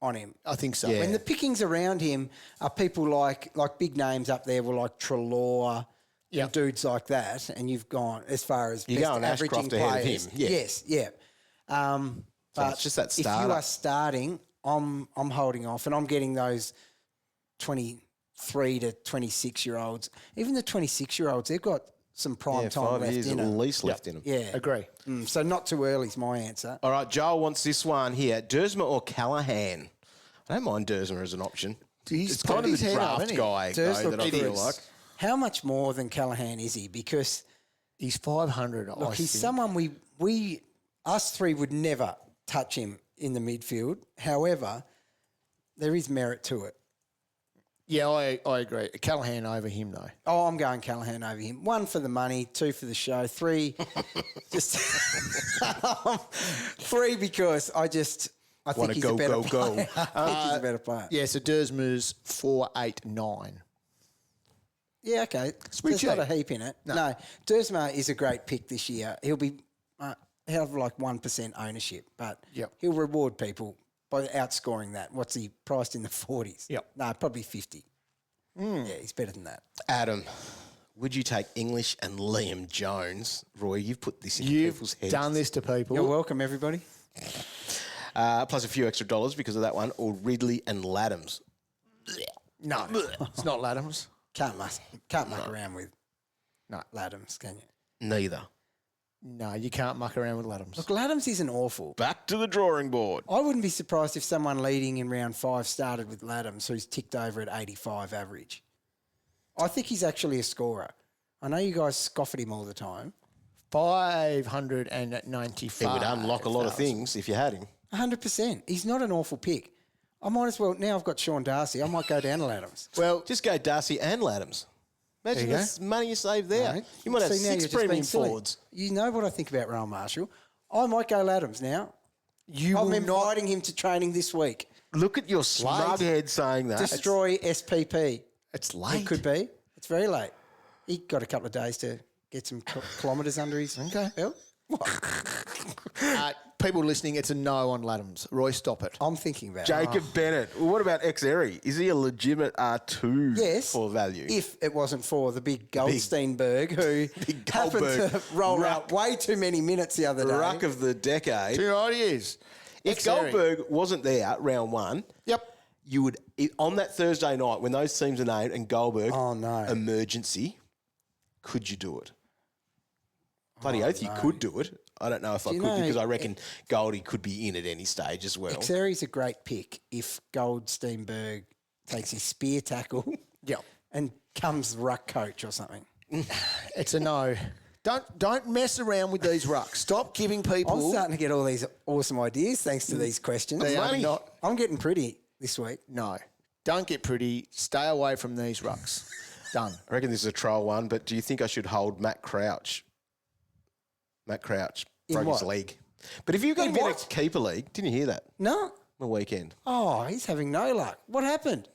on him. I think so. Yeah. When the pickings around him are people like big names up there were like Treloar and dudes like that, and you've gone as far as You're best going averaging Ashcroft ahead of players. him. Yeah. Yes, yeah. But it's just that if you starter. are starting, I'm holding off, and I'm getting those 23 to 26-year-olds. Even the 26-year-olds, they've got some prime time 5 left years in at them. least left in them. Yeah. Agree. So not too early is my answer. All right, Joel wants this one here. Dersma or Callahan? I don't mind Dersma as an option. He's It's kind of his the head up, draft hasn't he? guy, Durs though, that I looked feel good. like. How much more than Callahan is he? Because He's 500. look, he's someone we us three would never touch him in the midfield. However, there is merit to it. Yeah, I agree. Callahan over him, though. Oh, I'm going Callahan over him. 1 for the money, 2 for the show, 3 just 3 because I think Wanna he's go, a better go, go. player. I think he's a better player. Yeah, so Dersma's 489. Yeah, okay. pretty There's not a cheap. heap in it. No. Dersma is a great pick this year. He'll be he'll have like 1% ownership, but he'll reward people by outscoring that. What's he priced in the 40s? Yep. No, probably 50. Yeah, he's better than that. Adam, would you take English and Liam Jones? Roy, you've put this in You've people's heads. done this to people. You're welcome, everybody. Plus a few extra dollars because of that one. Or Ridley and Laddams. No, it's not Laddams. Can't muck around with Laddams, can you? Neither. No, you can't muck around with Laddams. Look, Laddams isn't awful. Back to the drawing board. I wouldn't be surprised if someone leading in round 5 started with Laddams, who's ticked over at 85 average. I think he's actually a scorer. I know you guys scoff at him all the time. 595. It would unlock a lot of things if you had him. 100%. He's not an awful pick. I might as well, now I've got Sean Darcy, I might go down to Laddams. Well, just go Darcy and Laddams. Imagine There you the money you save there. Right. You might have See, now 6 you're just being premium silly. forwards. You know what I think about Rowan Marshall. I might go Laddams now. I'm inviting him to training this week. Look at your smug head saying that. Destroy SPP. It's late. It could be. It's very late. He got a couple of days to get some kilometres under his belt. People listening, it's a no on Laddams. Roy, stop it. I'm thinking about it. Jacob Bennett. Well, what about ex-Erie? Is he a legitimate R2 Yes, for value? if it wasn't for the big Goldsteinberg who happened to roll out way too many minutes the other day. Ruck of the decade. Too right he is. If Ex-Erie. Goldberg wasn't there round one, you would on that Thursday night when those teams are named and Goldberg, emergency, could you do it? Bloody oath, you could do it. I don't know if I could because I reckon Goldie could be in at any stage as well. Ex-Erie's a great pick if Goldsteinberg takes his spear tackle and comes ruck coach or something. It's a no. Don't mess around with these rucks. Stop giving people... I'm starting to get all these awesome ideas thanks to these questions. I'm getting pretty this week. No. Don't get pretty. Stay away from these rucks. Done. I reckon this is a trial one, but do you think I should hold Matt Crouch? Matt Crouch broke his leg. But if you've got him in a keeper league, didn't you hear that? No. The weekend. Oh, he's having no luck. What happened?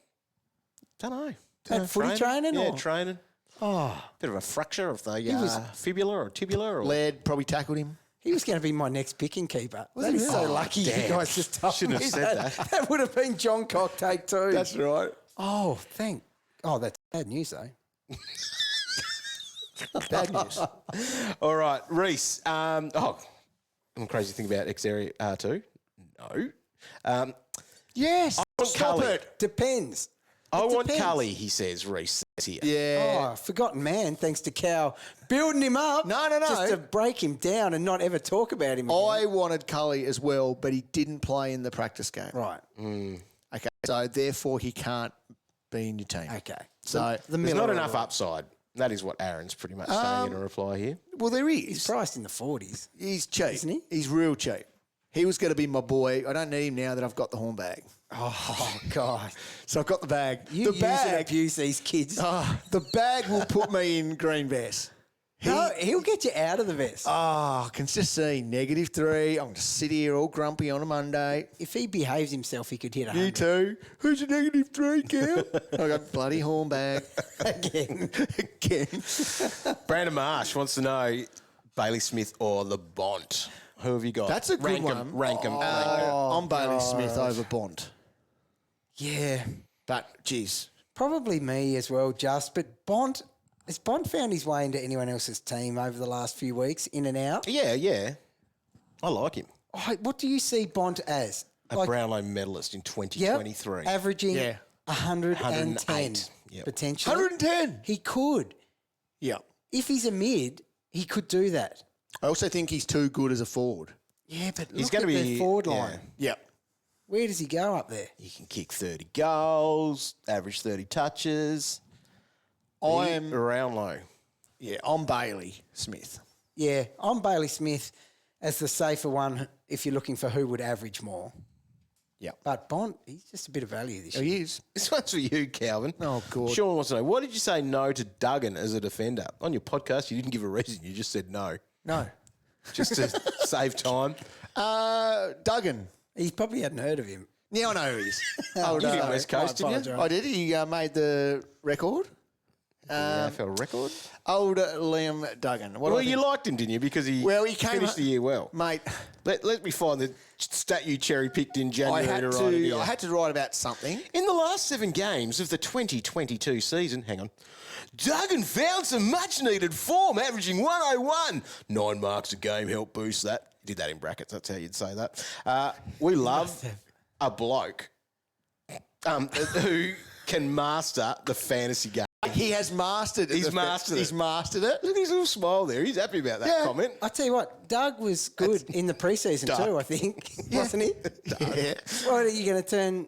Don't know. At footy training? Yeah, or? training. Oh. Bit of a fracture of the fibula or tibula. Or... Laird probably tackled him. He was going to be my next picking keeper. That is so lucky you guys just told Shouldn't me have said that. That would have been John Cock take two. That's right. Oh, that's bad news though. Bad news. All right, Reese. Crazy thing about X-Area R2? No. Yes. Stop it. Depends. I want depends. Cully, he says, Reese says here. Yeah. Oh, forgotten man, thanks to Cal building him up. No. Just to break him down and not ever talk about him again. I wanted Cully as well, but he didn't play in the practice game. Right. Okay. So, therefore, he can't be in your team. Okay. So, There's not enough upside. That is what Aaron's pretty much saying in a reply here. well, there is. He's priced in the 40s. He's cheap. Isn't he? He's real cheap. He was going to be my boy. I don't need him now that I've got the horn bag. Oh, God. So I've got the bag. You the bag, and abuse these kids. the bag will put me in green vest. He'll get you out of the vest. I can just see -3. I'm going to sit here all grumpy on a Monday. If he behaves himself, he could hit 100. You too. Who's your -3, Cal? I got bloody horn bag. Again. Brandon Marsh wants to know Bailey Smith or LeBont. Who have you got? That's a good one. Rank 'em. I'm Bailey Smith over Bond. Yeah. But, geez. Probably me as well, but has Bond found his way into anyone else's team over the last few weeks, in and out? Yeah. I like him. Oh, what do you see Bond as? A Brownlow medalist in 2023. Averaging 110 108. Yep. potentially. 110? He could. Yeah. If he's a mid, he could do that. I also think he's too good as a forward. Yeah, but He's look gonna at be- the forward yeah. line. Yeah. Where does he go up there? He can kick 30 goals, average 30 touches. I'm Around low. I'm Bailey Smith. Yeah, I'm Bailey Smith as the safer one if you're looking for who would average more. Yeah. But Bond, he's just a bit of value this year. He is. This one's for you, Calvin. Oh, God. Sean wants to know, why did you say no to Duggan as a defender? On your podcast, you didn't give a reason. You just said no. No. Just to save time. Duggan. He probably hadn't heard of him. Yeah, I know who he is. You did West Coast, didn't you? I did. He made the record. AFL record? Old Liam Duggan. What do Well, I you think? liked him, didn't you? Because he came finished the year well. Mate, Let me find the stat you cherry-picked in I January had to write it here. to. I had to write about something. In the last 7 games of the 2022 season, Duggan found some much-needed form, averaging 101. 9 marks a game helped boost that. Did that in brackets, that's how you'd say that. We love a bloke who can master the fantasy game. He has mastered it. He's mastered it. He's mastered it. Look at his little smile there. He's happy about that comment. I tell you what, Doug was good in the preseason too, I think. Wasn't he? Yeah. What, are you going to turn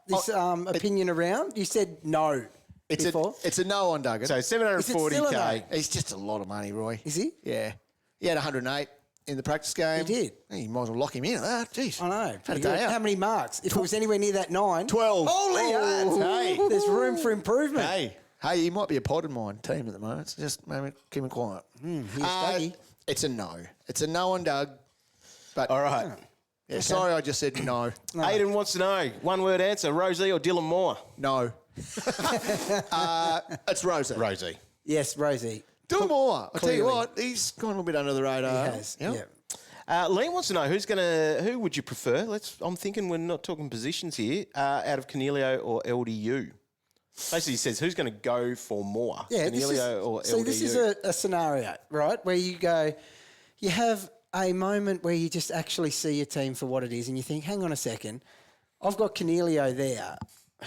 this opinion around? You said no before. It's a no on Duggan. So Is it still a no? 740K. He's just a lot of money, Roy. Is he? Yeah. He had 108 in the practice game. He did. You might as well lock him in at that. Jeez. I know. Had a Pretty day good. out. How many marks? If it was anywhere near that 9. 12. Holy hell. Hey. There's room for improvement. Hey, he might be a pod in my team at the moment. So just maybe keep him quiet. Here's Dougie. It's a no. It's a no on Doug. But All right. Yeah, sorry, I just said no. Aidan wants to know, one-word answer, Rosie or Dylan Moore? No. It's Rosie. Rosie. Yes, Rosie. Dylan Moore. I'll tell you Clearly. what, he's gone a little bit under the radar. He has. Yep. Yeah. Liam wants to know, who would you prefer? I'm thinking we're not talking positions here, out of Coniglio or LDU. Basically, he says, who's going to go for more, Coniglio or LDU? See, this is a scenario, right, where you go, you have a moment where you just actually see your team for what it is and you think, hang on a second, I've got Coniglio there.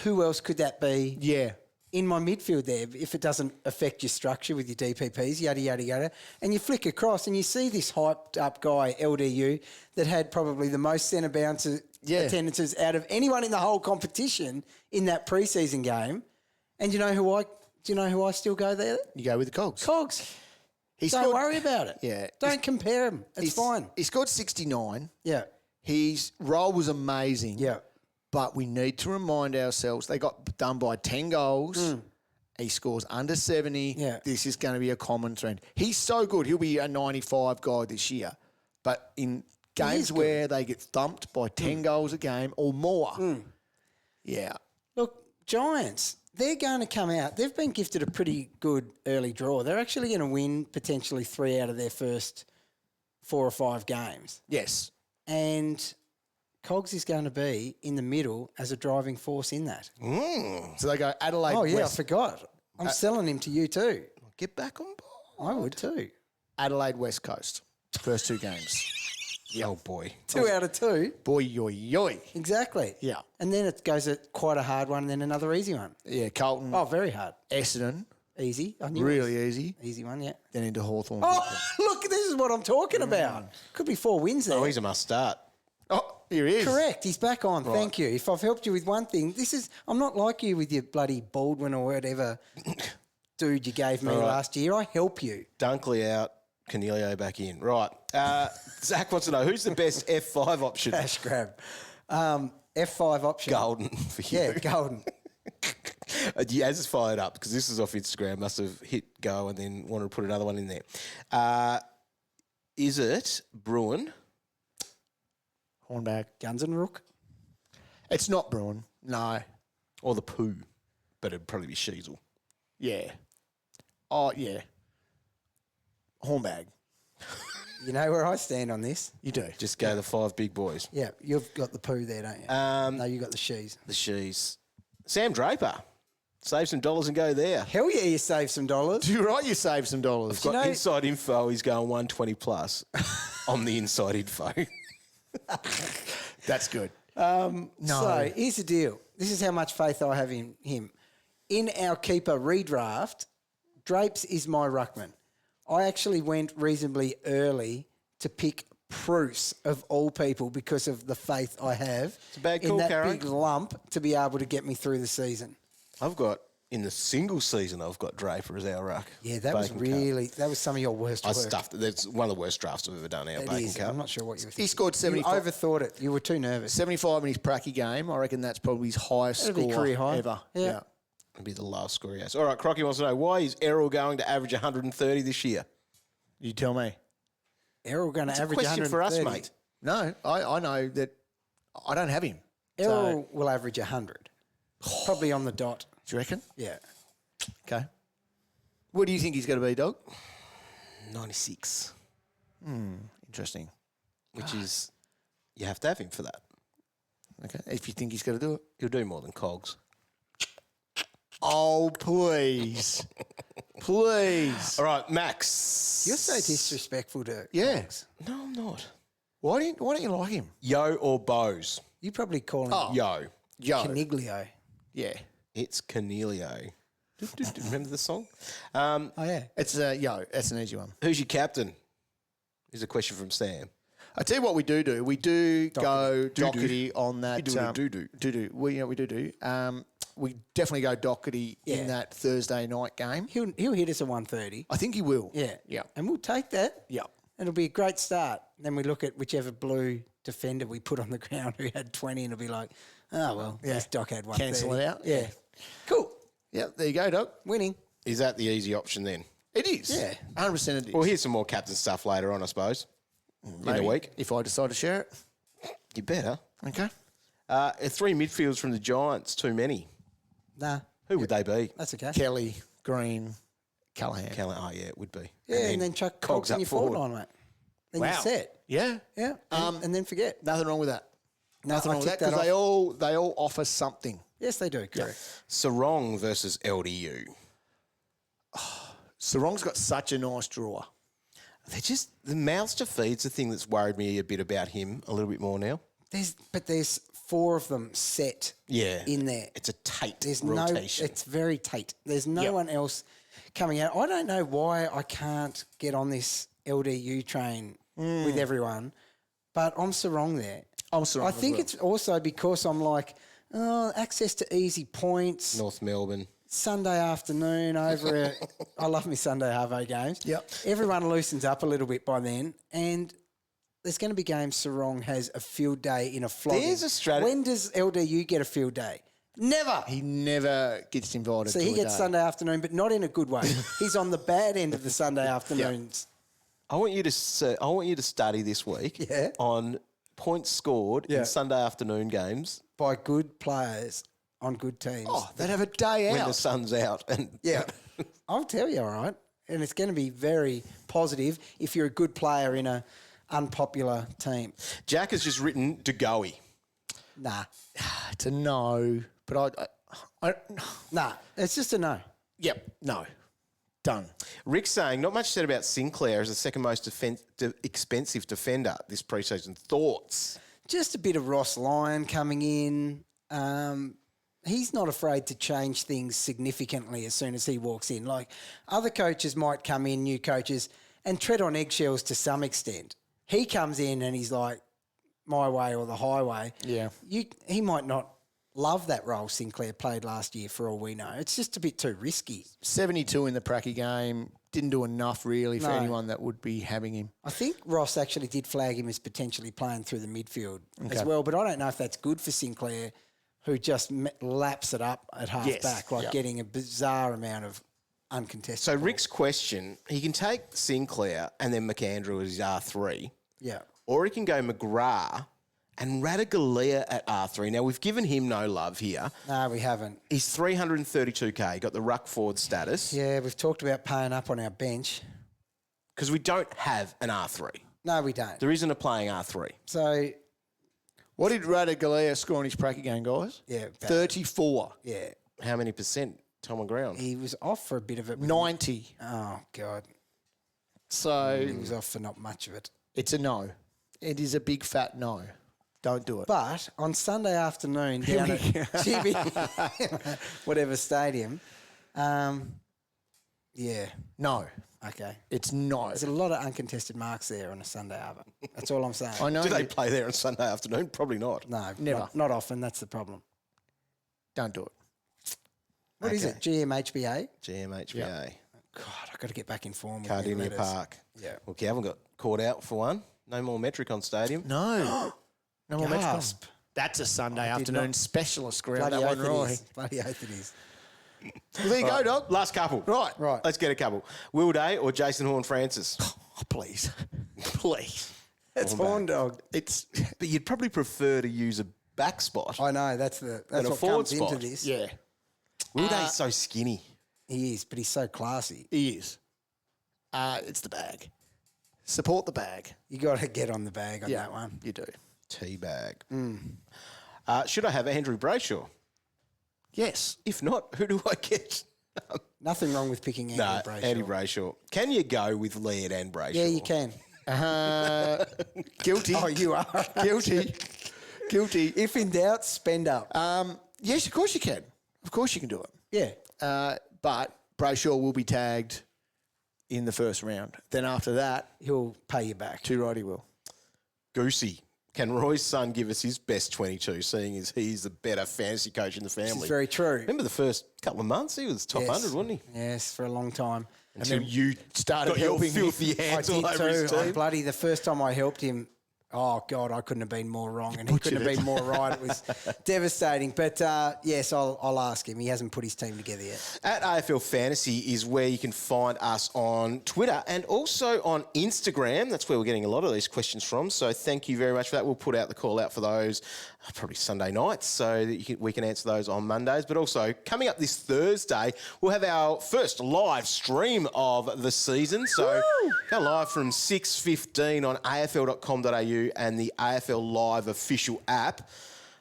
Who else could that be? Yeah. In my midfield there, if it doesn't affect your structure with your DPPs, yada, yada, yada. And you flick across and you see this hyped up guy, LDU, that had probably the most centre bounce attendances out of anyone in the whole competition in that preseason game. And do you know who I still go there? You go with the Cogs. Cogs. He Don't scored- worry about it. Yeah. Don't compare him. It's fine. He scored 69. Yeah. His role was amazing. Yeah. But we need to remind ourselves they got done by 10 goals. He scores under 70. Yeah. This is going to be a common trend. He's so good. He'll be a 95 guy this year. But in games where they get thumped by 10 goals a game or more, yeah. Look, Giants, they're going to come out. They've been gifted a pretty good early draw. They're actually going to win potentially 3 out of their first 4 or 5 games. Yes. And Cogs is going to be in the middle as a driving force in that. So they go Adelaide Oh, yeah, West. I forgot. I'm selling him to you too. Get back on board. I would too. Adelaide West Coast. First 2 games. Oh, boy. 2 out of 2. Boy, yoy, yoy. Exactly. Yeah. And then it goes at quite a hard one and then another easy one. Yeah, Carlton, Oh, very hard. Essendon, Easy. I knew it really was easy. easy one, yeah. Then into Hawthorn. Oh, look, this is what I'm talking about. Could be 4 wins there. Oh, he's a must start. Oh, here he is. Correct. He's back on. Thank you. If I've helped you with one thing, I'm not like you with your bloody Baldwin or whatever dude you gave me last year. I help you. Dunkley out, Coniglio back in. Right. Zach wants to know, who's the best F5 option? Cash grab. F5 option. Golden for you. Yeah, Golden. Yaz is fired up because this is off Instagram. Must have hit go and then wanted to put another one in there. Is it Bruhn? Hornback. Guns and Rook. It's not Bruhn. No. Or the poo? But it'd probably be Sheasel. Yeah. Oh, yeah. Hornbag. You know where I stand on this? You do. Just go the 5 big boys. Yeah, you've got the poo there, don't you? No, you got the she's. The Shees. Sam Draper. Save some dollars and go there. Hell yeah, you save some dollars. You're right, you save some dollars. Got know- inside info. He's going 120 plus on the inside info. That's good. So here's the deal. This is how much faith I have in him. In our keeper redraft, Drapes is my ruckman. I actually went reasonably early to pick Bruce of all people because of the faith I have a bad in call, that Karen. big lump to be able to get me through the season. I've got, in the single season, I've got Draper as our ruck. Yeah, that was Bacon cup. that was some of your worst I work. stuffed it. That's one of the worst drafts I've ever done, our It Bacon is. Cup. I'm not sure what you were thinking. He scored You 75. overthought it. You were too nervous. 75 in his pracky game. I reckon that's probably his highest That'd be score career high. ever. Yeah. It'd be the last score he has. All right, Crocky wants to know, why is Errol going to average 130 this year? You tell me. Errol going to It's a average question for us, 130. mate. No, I know that I don't have him. Errol will average 100. Probably on the dot. Do you reckon? Yeah. Okay. What do you think he's going to be, Doug? 96, Interesting. which is, you have to have him for that. Okay. If you think he's going to do it. He'll do more than Cogs. Oh, please. Please. All right, Max. You're so disrespectful to Yeah. Cogs. No, I'm not. Why don't you like him? Yo or Bose? You probably call him Yo. Yo. Coniglio. Yeah. It's Coniglio. Remember the song? Oh, yeah. It's Yo. That's an easy one. Who's your captain? Here's a question from Sam. I tell you what we do. We do go Do-do. Doherty on that. You do a do-do. Do-do. We do. We definitely go Doherty Yeah. in that Thursday night game. He'll hit us at 130. I think he will. Yeah. Yeah. And we'll take that. Yeah. It'll be a great start. Then we look at whichever blue defender we put on the ground who had 20 and it'll be like, oh, well, Yeah. this Doc had 130. Cancel it out. Yeah. Cool. Yeah, there you go, Doug. Winning. Is that the easy option then? It is. Yeah. 100% it is. Well, here's some more captain stuff later on, I suppose, in Maybe, a week. if I decide to share it. You better. Okay. 3 midfields from the Giants, too many. Nah, Who would they be? that's okay. Kelly, Green, Callahan. Oh, yeah, it would be. Yeah, and then chuck Cogs in your forward line, mate. Then you're set. Yeah. Yeah, and then forget. Nothing wrong with that. Nothing I wrong with tick that because that they all offer something. Yes, they do, correct. Sarong versus LDU. Sarong's got such a nice drawer. They're just, the mouths to feed's the thing that's worried me a bit about him a little bit more now. There's 4 of them set in there. It's a tight There's rotation. it's very tight. There's no one else coming out. I don't know why I can't get on this LDU train with everyone, but I'm Sarong there. I'm Sarong I as think well. it's also because I'm like, access to easy points. North Melbourne. Sunday afternoon over I love me Sunday Harvo games. Yep. Everyone loosens up a little bit by then, and there's going to be games Sarong has a field day in a flogging. There's a strategy. When does LDU get a field day? Never. He never gets invited So to he a gets day. Sunday afternoon, but not in a good way. He's on the bad end of the Sunday afternoons. I want you to study this week Yeah. on points scored in Sunday afternoon games By good players on good teams. Oh, they'd have a day when out. the sun's out. And Yeah. I'll tell you, all right. And it's going to be very positive if you're a good player in a unpopular team. Jack has just written Degoe. Nah. It's a no, but I Nah. It's just a no. yep, no. Done. Rick's saying, not much said about Sinclair as the second most expensive defender this preseason. Thoughts? Just a bit of Ross Lyon coming in. He's not afraid to change things significantly as soon as he walks in. Like other coaches might come in, new coaches, and tread on eggshells to some extent. He comes in and he's like, my way or the highway. Yeah. He might not love that role Sinclair played last year for all we know. It's just a bit too risky. 72 in the Pracky game. Didn't do enough really for No. anyone that would be having him. I think Ross actually did flag him as potentially playing through the midfield as well, but I don't know if that's good for Sinclair, who just laps it up at half Yes. back, like Yep. getting a bizarre amount of uncontested. So balls. Rick's question, he can take Sinclair and then McAndrew as his R3, Yeah. or he can go McGrath and Ratugolea at R3. Now, we've given him no love here. No, we haven't. He's 332K, got the ruck forward status, Yeah, we've talked about paying up on our bench. because we don't have an R3. No, we don't. There isn't a playing R3. So, What did Ratugolea score in his Pracky game, guys? yeah. bad. 34. Yeah. How many percent time on ground? He was off for a bit of it. 90. Oh, God. He So was off for not much of it. it's a no. It is a big fat no. Don't do it. But on Sunday afternoon down at GB, whatever stadium, yeah, No. okay. It's no. There's a lot of uncontested marks there on a Sunday after. That's all I'm saying. I know. Do they you- play there on Sunday afternoon? Probably not. No, Never. Not often. That's the problem. Don't do it. What is it? GMHBA? GMHBA. God, I've got to get back in form with Cardinia my letters. Park. Yeah. Well, Calvin got caught out for one. No more Metricon Stadium. No. No more Gasp. Metricon. That's a Sunday did afternoon not- specialist around Bloody that oath one, it Roy. is. Bloody oath it is. Well, there you go, dog. Last couple. Right. Right. Let's get a couple. Will Day or Jason Horn-Francis? Oh, please. Please. It's Horn Dog. It's, But you'd probably prefer to use a back spot. I know. That's And what a forward comes into spot. this. yeah, Will Day's so skinny. He is, but he's so classy. he is. It's the bag. Support the bag. You got to get on the bag on that one. You do. Teabag. Should I have Andrew Brayshaw? Yes. If not, who do I get? Nothing wrong with picking Andrew No, Brayshaw. Andy Brayshaw. Can you go with Laird and Brayshaw? Yeah, you can. Guilty. Oh, you are. Guilty. Guilty. If in doubt, spend up. Yes, of course you can. Of course you can do it. Yeah. But Brayshaw will be tagged in the first round. Then after that, He'll pay you back. too right he will. Goosey. Can Roy's son give us his best 22, seeing as he's the better fantasy coach in the family? This is very true. Remember the first couple of months? He was top Yes. 100, wasn't he? Yes, for a long time. Until you started got your helping him. filthy I hands all did over his too. team. Bloody the first time I helped him, Oh, God, I couldn't have been more wrong, and he couldn't have been more right. It was devastating. But, yes, I'll ask him. He hasn't put his team together yet. At AFL Fantasy is where you can find us on Twitter and also on Instagram. That's where we're getting a lot of these questions from. So thank you very much for that. We'll put out the call out for those probably Sunday nights so that we can answer those on Mondays. But also, coming up this Thursday, we'll have our first live stream of the season. So go live from 6:15 on afl.com.au and the AFL Live official app.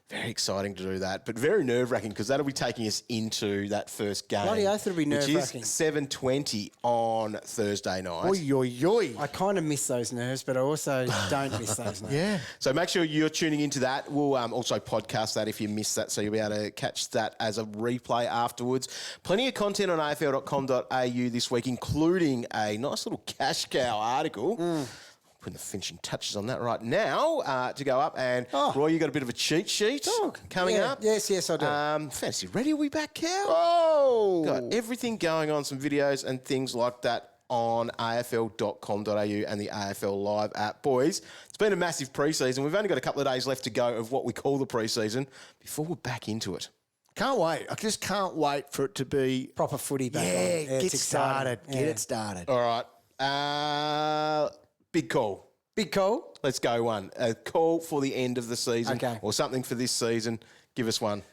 Very exciting to do that, but very nerve-wracking because that'll be taking us into that first game. Bloody oath, it'll be nerve-wracking. Which is 7:20 on Thursday night. Oi, oi, oi. I kind of miss those nerves, but I also don't miss those nerves. Yeah. So make sure you're tuning into that. We'll also podcast that if you missed that, so you'll be able to catch that as a replay afterwards. Plenty of content on afl.com.au this week, including a nice little cash cow article. Putting the finishing touches on that right now to go up. And Roy, you got a bit of a cheat sheet coming up. Yes, I do. Fantasy Ready, are we back, Cow? Oh! Got everything going on, some videos and things like that on afl.com.au and the AFL Live app. Boys, it's been a massive pre-season. We've only got a couple of days left to go of what we call the pre-season before we're back into it. Can't wait. I just can't wait for it to be... Proper footy back on. Yeah, It's get started. exciting. Get it started. All right. Big call. Big call. Let's go one. A call for the end of the season Okay. or something for this season. Give us one.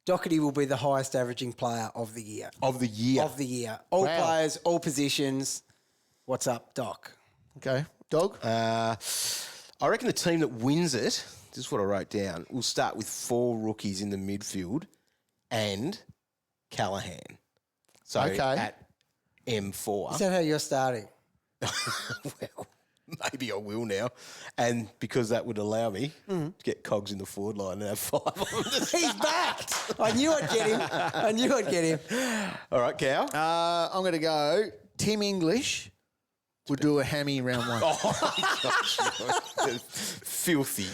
Doherty will be the highest averaging player of the year. Of the year. Of the year. All players, all positions. What's up, Doc? Okay. Dog? I reckon the team that wins it, this is what I wrote down, will start with 4 rookies in the midfield and Callahan. So at M4. Is that how you're starting? Well, maybe I will now. And because that would allow me to get Cogs in the forward line and have 5 of them. He's back. I knew I'd get him. All right, Cow. I'm going to go Tim English will do a hammy round 1. Filthy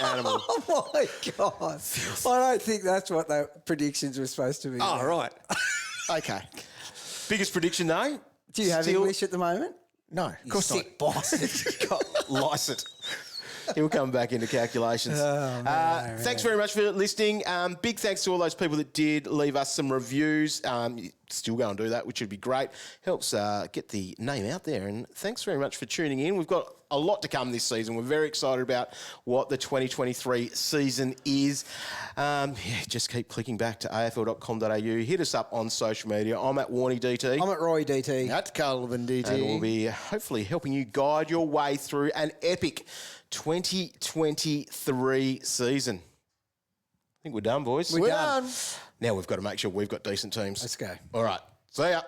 animal. Oh, my God. I don't think that's what the predictions were supposed to be. Oh, right. Okay. Biggest prediction, though? Do you have Still- English at the moment? No, of course not. Sick boss. Lice it. He'll come back into calculations. Thanks very much for listening. Big thanks to all those people that did leave us some reviews. Still go and do that, which would be great. Helps get the name out there. And thanks very much for tuning in. We've got a lot to come this season. We're very excited about what the 2023 season is. Just keep clicking back to afl.com.au. Hit us up on social media. I'm at Warnie DT. I'm at Roy DT. That's Calvin DT. And we'll be hopefully helping you guide your way through an epic 2023 season. I think we're done, boys. We're done. Now we've got to make sure we've got decent teams. Let's go. All right. See ya.